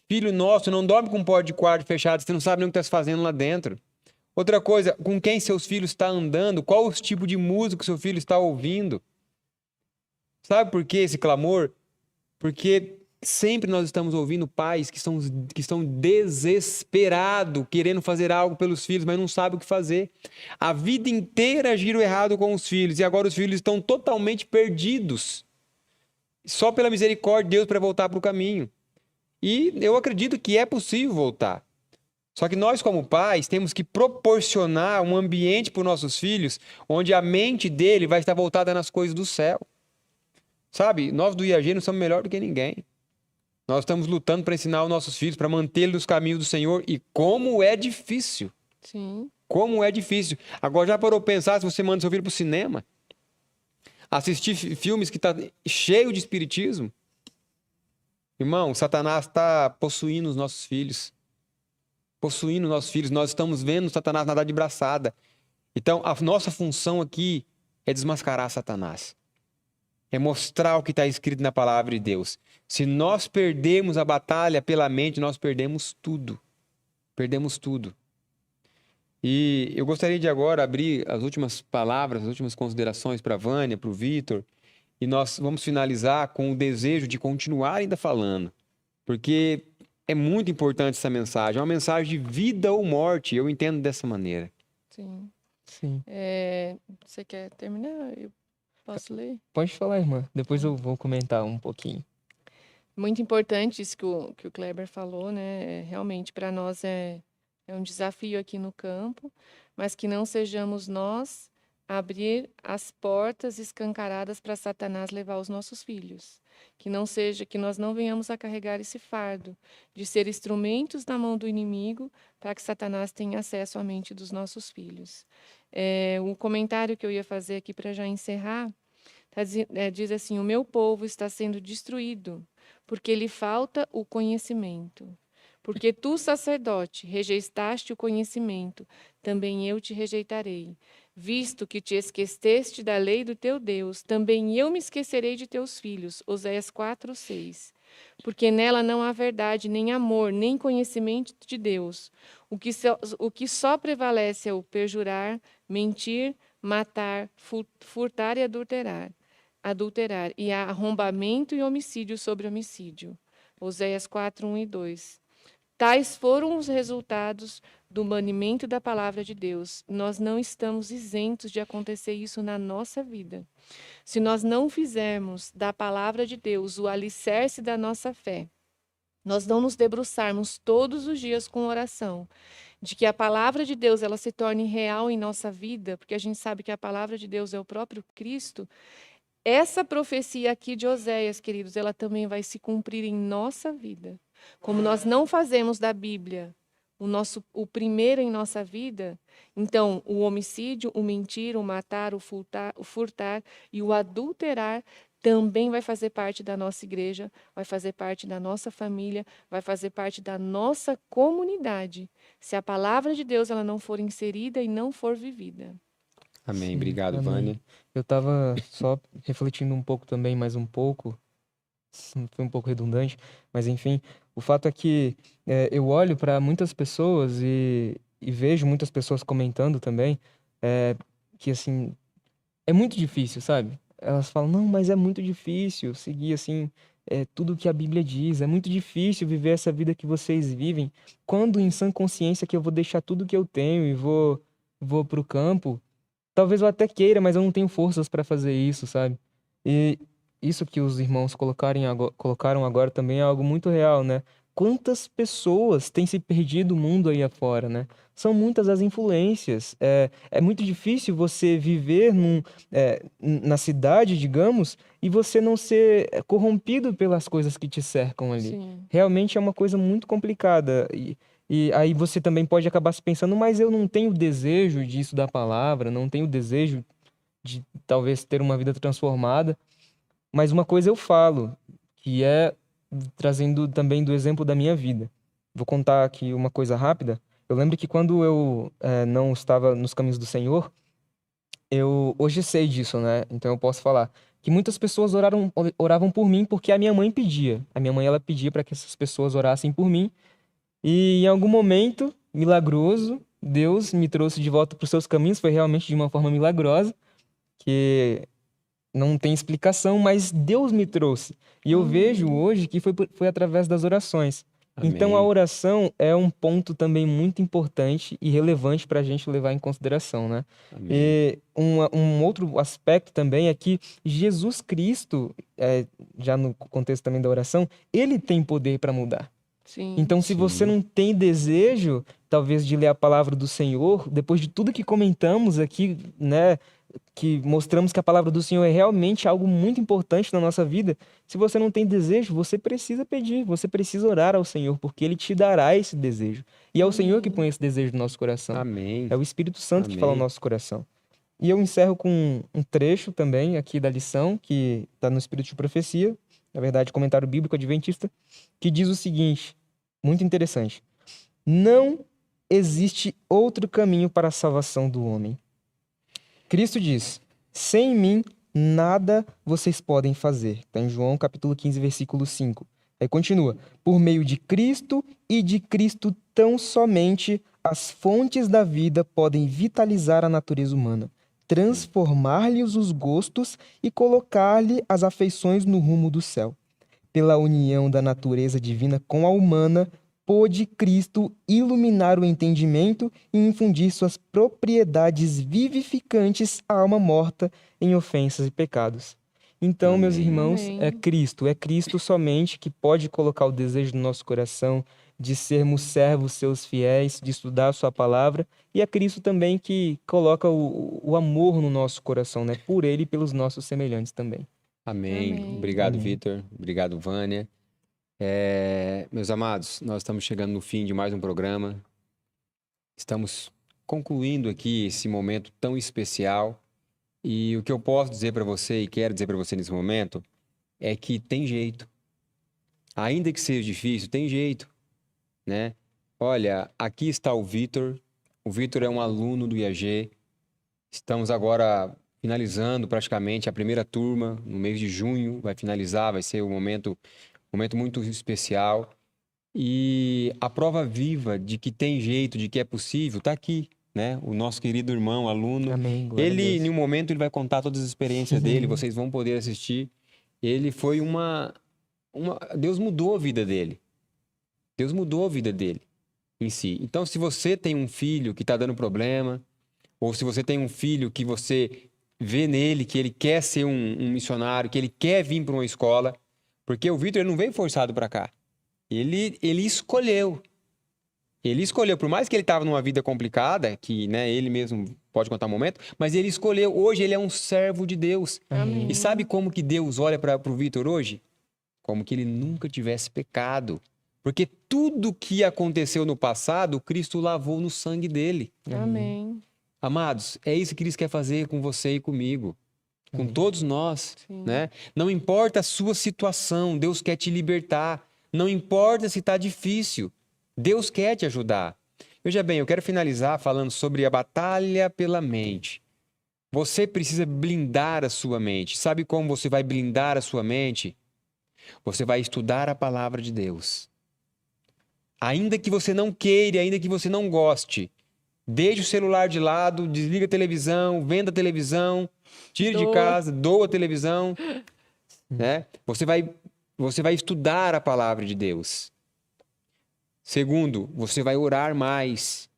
Filho nosso não dorme com porta de quarto fechada, você não sabe nem o que está se fazendo lá dentro. Outra coisa, com quem seus filhos estão andando, qual o tipo de música que seu filho está ouvindo. Sabe por que esse clamor? Porque sempre nós estamos ouvindo pais que estão desesperados, querendo fazer algo pelos filhos, mas não sabem o que fazer. A vida inteira gira o errado com os filhos, e agora os filhos estão totalmente perdidos. Só pela misericórdia de Deus para voltar para o caminho. E eu acredito que é possível voltar. Só que nós, como pais, temos que proporcionar um ambiente para os nossos filhos onde a mente dele vai estar voltada nas coisas do céu. Sabe, nós do IAG não somos melhor do que ninguém. Nós estamos lutando para ensinar os nossos filhos, para mantê-los nos caminhos do Senhor. E como é difícil. Sim. Como é difícil. Agora, já parou para pensar se você manda seu filho para o cinema? Assistir filmes que estão cheios de espiritismo? Irmão, Satanás está possuindo os nossos filhos. Possuindo os nossos filhos. Nós estamos vendo Satanás nadar de braçada. Então, a nossa função aqui é desmascarar Satanás. É mostrar o que está escrito na palavra de Deus. Se nós perdermos a batalha pela mente, nós perdemos tudo. Perdemos tudo. E eu gostaria de agora abrir as últimas palavras, as últimas considerações para a Vânia, para o Vitor. E nós vamos finalizar com o desejo de continuar ainda falando. Porque é muito importante essa mensagem. É uma mensagem de vida ou morte. Eu entendo dessa maneira. Sim. Sim. Você quer terminar? Eu posso ler? Pode falar, irmã. Depois eu vou comentar um pouquinho. Muito importante isso que o Kleber falou, né? Realmente, para nós é um desafio aqui no campo, mas que não sejamos nós a abrir as portas escancaradas para Satanás levar os nossos filhos. Que não seja, que nós não venhamos a carregar esse fardo de ser instrumentos na mão do inimigo para que Satanás tenha acesso à mente dos nossos filhos. O comentário que eu ia fazer aqui para já encerrar diz assim: o meu povo está sendo destruído porque lhe falta o conhecimento. Porque tu, sacerdote, rejeitaste o conhecimento, também eu te rejeitarei. Visto que te esqueceste da lei do teu Deus, também eu me esquecerei de teus filhos. Oséias 4:6. Porque nela não há verdade, nem amor, nem conhecimento de Deus. O que só prevalece é o perjurar, mentir, matar, furtar e adulterar, e há arrombamento e homicídio sobre homicídio. Oséias 4:1 e 2. Tais foram os resultados do banimento da palavra de Deus. Nós não estamos isentos de acontecer isso na nossa vida. Se nós não fizermos da palavra de Deus o alicerce da nossa fé, nós não nos debruçarmos todos os dias com oração, de que a palavra de Deus ela se torne real em nossa vida, porque a gente sabe que a palavra de Deus é o próprio Cristo. Essa profecia aqui de Oséias, queridos, ela também vai se cumprir em nossa vida. Como nós não fazemos da Bíblia o primeiro em nossa vida, então o homicídio, o mentir, o matar, o furtar e o adulterar também vai fazer parte da nossa igreja, vai fazer parte da nossa família, vai fazer parte da nossa comunidade, se a palavra de Deus ela não for inserida e não for vivida. Amém. Sim, Obrigado, amém. Vânia. Eu estava só refletindo um pouco também, mais um pouco, foi um pouco redundante, mas enfim, o fato é que eu olho para muitas pessoas e vejo muitas pessoas comentando também que, assim, é muito difícil, sabe? Elas falam, não, mas é muito difícil seguir, assim, tudo que a Bíblia diz, é muito difícil viver essa vida que vocês vivem. Quando em sã consciência que eu vou deixar tudo que eu tenho e vou pro campo, talvez eu até queira, mas eu não tenho forças para fazer isso, sabe? E isso que os irmãos colocaram agora também é algo muito real, né? Quantas pessoas têm se perdido o mundo aí afora, né? São muitas as influências. É muito difícil você viver na cidade, digamos, e você não ser corrompido pelas coisas que te cercam ali. Sim. Realmente é uma coisa muito complicada. E aí você também pode acabar se pensando, mas eu não tenho desejo de estudar a palavra, não tenho desejo de talvez ter uma vida transformada. Mas uma coisa eu falo, que é trazendo também do exemplo da minha vida. Vou contar aqui uma coisa rápida. Eu lembro que quando eu não estava nos caminhos do Senhor, hoje sei disso, né? Então eu posso falar que muitas pessoas oravam por mim porque a minha mãe pedia. A minha mãe, ela pedia para que essas pessoas orassem por mim. E em algum momento, milagroso, Deus me trouxe de volta para os seus caminhos. Foi realmente de uma forma milagrosa, que não tem explicação, mas Deus me trouxe. E eu vejo hoje que foi através das orações. Então, a Amém. oração é um ponto também muito importante e relevante para a gente levar em consideração, né? Amém. E um outro aspecto também é que Jesus Cristo, já no contexto também da oração, ele tem poder para mudar. Sim. Então, se você não tem desejo, talvez, de ler a palavra do Senhor, depois de tudo que comentamos aqui, né, que mostramos que a palavra do Senhor é realmente algo muito importante na nossa vida, se você não tem desejo, você precisa pedir, você precisa orar ao Senhor, porque Ele te dará esse desejo. E é o Senhor que põe esse desejo no nosso coração. Amém. É o Espírito Santo que fala no Amém. nosso coração. E eu encerro com um trecho também aqui da lição, que está no Espírito de Profecia, na verdade, comentário bíblico adventista, que diz o seguinte, muito interessante: não existe outro caminho para a salvação do homem. Cristo diz: sem mim, nada vocês podem fazer. Está em João capítulo 15, versículo 5. Aí continua: por meio de Cristo e de Cristo tão somente, as fontes da vida podem vitalizar a natureza humana, transformar-lhe os gostos e colocar-lhe as afeições no rumo do céu. Pela união da natureza divina com a humana, pôde Cristo iluminar o entendimento e infundir suas propriedades vivificantes à alma morta em ofensas e pecados. Então, meus Amém. irmãos, Amém. é Cristo somente que pode colocar o desejo no nosso coração de sermos servos seus fiéis, de estudar a sua palavra, e é Cristo também que coloca o amor no nosso coração, né? Por ele e pelos nossos semelhantes também. Amém. Amém. Obrigado, Amém. Vitor. Obrigado, Vânia. Meus amados, nós estamos chegando no fim de mais um programa. Estamos concluindo aqui esse momento tão especial. E o que eu posso dizer para você e quero dizer para você nesse momento é que tem jeito. Ainda que seja difícil, tem jeito, né? Olha, aqui está o Vitor. O Vitor é um aluno do IAG. Estamos agora finalizando praticamente a primeira turma, no mês de junho, vai finalizar, vai ser um momento muito especial. E a prova viva de que tem jeito, de que é possível, está aqui, né? O nosso querido irmão, aluno. Amém. Glória a Ele, Deus. em um momento, ele vai contar todas as experiências dele, vocês vão poder assistir. Ele foi Deus mudou a vida dele. Deus mudou a vida dele em si. Então, se você tem um filho que está dando problema, ou se você tem um filho que você vê nele que ele quer ser um missionário, que ele quer vir para uma escola, porque o Vitor não veio forçado para cá. Ele escolheu. Ele escolheu, por mais que ele estava numa vida complicada, que, né, ele mesmo pode contar um momento, mas ele escolheu. Hoje ele é um servo de Deus. Amém. E sabe como que Deus olha para o Vitor hoje? Como que ele nunca tivesse pecado. Porque tudo que aconteceu no passado, Cristo lavou no sangue dele. Amém. Amados, é isso que Cristo quer fazer com você e comigo. Com todos nós, Sim. né? Não importa a sua situação, Deus quer te libertar. Não importa se está difícil, Deus quer te ajudar. Veja bem, eu quero finalizar falando sobre a batalha pela mente. Você precisa blindar a sua mente. Sabe como você vai blindar a sua mente? Você vai estudar a palavra de Deus. Ainda que você não queira, ainda que você não goste, deixe o celular de lado, desliga a televisão, venda a televisão, tire de Doa. casa, doa a televisão, né? Você vai estudar a palavra de Deus. Segundo, você vai orar mais.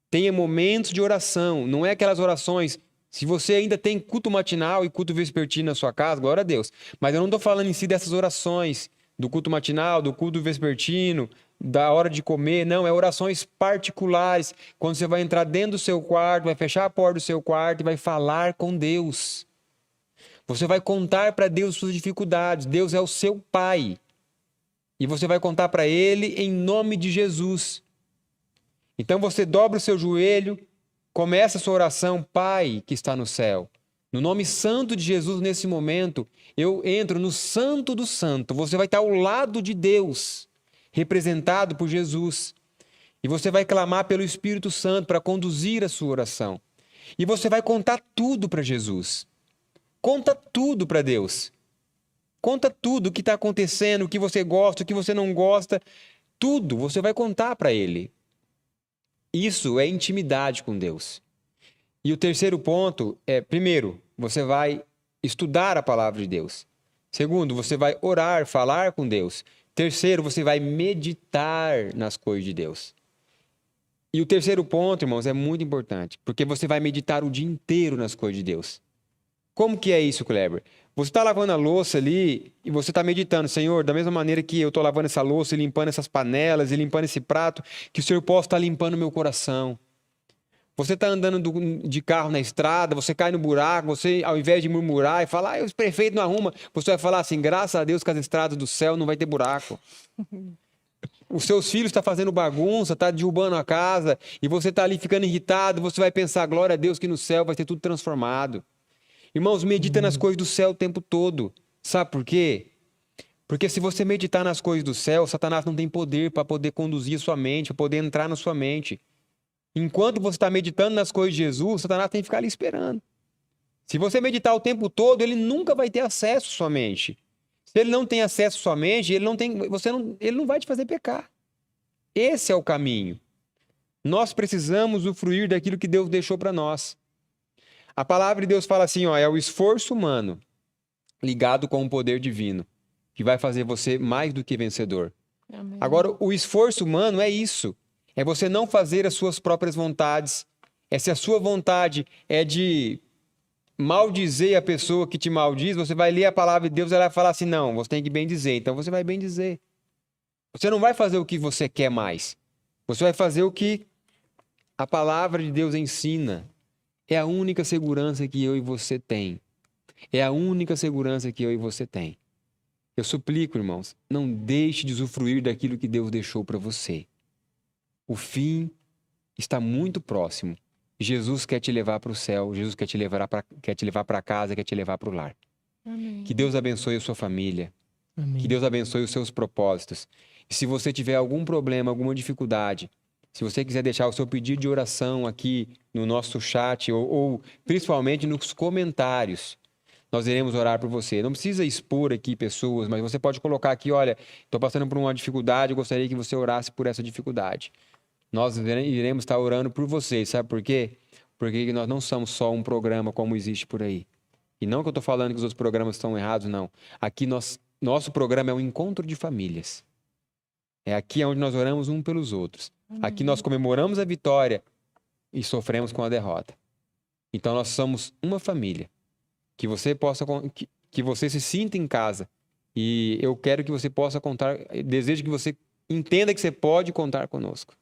Tenha momentos de oração, não é aquelas orações. Se você ainda tem culto matinal e culto vespertino na sua casa, glória a Deus. Mas eu não estou falando em si dessas orações, do culto matinal, do culto vespertino, da hora de comer. Não, é orações particulares. Quando você vai entrar dentro do seu quarto, vai fechar a porta do seu quarto e vai falar com Deus. Você vai contar para Deus suas dificuldades. Deus é o seu Pai. E você vai contar para Ele em nome de Jesus. Então você dobra o seu joelho, começa a sua oração: Pai que está no céu. No nome santo de Jesus, nesse momento, eu entro no santo do santo. Você vai estar ao lado de Deus, representado por Jesus. E você vai clamar pelo Espírito Santo para conduzir a sua oração. E você vai contar tudo para Jesus. Conta tudo para Deus. Conta tudo o que está acontecendo, o que você gosta, o que você não gosta. Tudo você vai contar para Ele. Isso é intimidade com Deus. E o terceiro ponto é, primeiro, você vai estudar a palavra de Deus. Segundo, você vai orar, falar com Deus. Terceiro, você vai meditar nas coisas de Deus. E o terceiro ponto, irmãos, é muito importante, porque você vai meditar o dia inteiro nas coisas de Deus. Como que é isso, Kleber? Você está lavando a louça ali e você está meditando, Senhor, da mesma maneira que eu estou lavando essa louça e limpando essas panelas e limpando esse prato, que o Senhor possa estar limpando o meu coração. Você está andando de carro na estrada, você cai no buraco, você, ao invés de murmurar e falar, o prefeito não arruma, você vai falar assim, graças a Deus que as estradas do céu não vai ter buraco. Os seus filhos estão fazendo bagunça, está derrubando a casa, e você está ali ficando irritado, você vai pensar, glória a Deus que no céu vai ter tudo transformado. Irmãos, medita nas coisas do céu o tempo todo. Sabe por quê? Porque se você meditar nas coisas do céu, Satanás não tem poder para poder conduzir a sua mente, para poder entrar na sua mente. Enquanto você está meditando nas coisas de Jesus, Satanás tem que ficar ali esperando. Se você meditar o tempo todo, ele nunca vai ter acesso à sua mente. Se ele não tem acesso à sua mente, ele não vai te fazer pecar. Esse é o caminho. Nós precisamos usufruir daquilo que Deus deixou para nós. A palavra de Deus fala assim, ó, é o esforço humano ligado com o poder divino, que vai fazer você mais do que vencedor. Amém. Agora, o esforço humano é isso. É você não fazer as suas próprias vontades. Se a sua vontade é de maldizer a pessoa que te maldiz, você vai ler a palavra de Deus e ela vai falar assim, não, você tem que bem dizer. Então você vai bem dizer. Você não vai fazer o que você quer mais. Você vai fazer o que a palavra de Deus ensina. É a única segurança que eu e você tem. É a única segurança que eu e você tem. Eu suplico, irmãos, não deixe de usufruir daquilo que Deus deixou para você. O fim está muito próximo. Jesus quer te levar para o céu, Jesus quer te levar para casa, quer te levar para o lar. Amém. Que Deus abençoe a sua família. Amém. Que Deus abençoe os seus propósitos. E se você tiver algum problema, alguma dificuldade, se você quiser deixar o seu pedido de oração aqui no nosso chat ou principalmente nos comentários, nós iremos orar por você. Não precisa expor aqui pessoas, mas você pode colocar aqui, olha, estou passando por uma dificuldade, eu gostaria que você orasse por essa dificuldade. Nós iremos estar orando por vocês, sabe por quê? Porque nós não somos só um programa como existe por aí. E não que eu estou falando que os outros programas estão errados, não. Aqui nosso programa é um encontro de famílias. É aqui onde nós oramos um pelos outros. Aqui nós comemoramos a vitória e sofremos com a derrota. Então nós somos uma família. Que você se sinta em casa. E eu quero que você possa contar, desejo que você entenda que você pode contar conosco.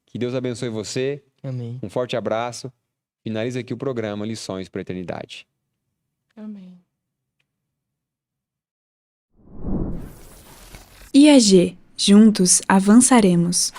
Que Deus abençoe você. Amém. Um forte abraço. Finaliza aqui o programa Lições para a Eternidade. Amém. IAG, juntos avançaremos.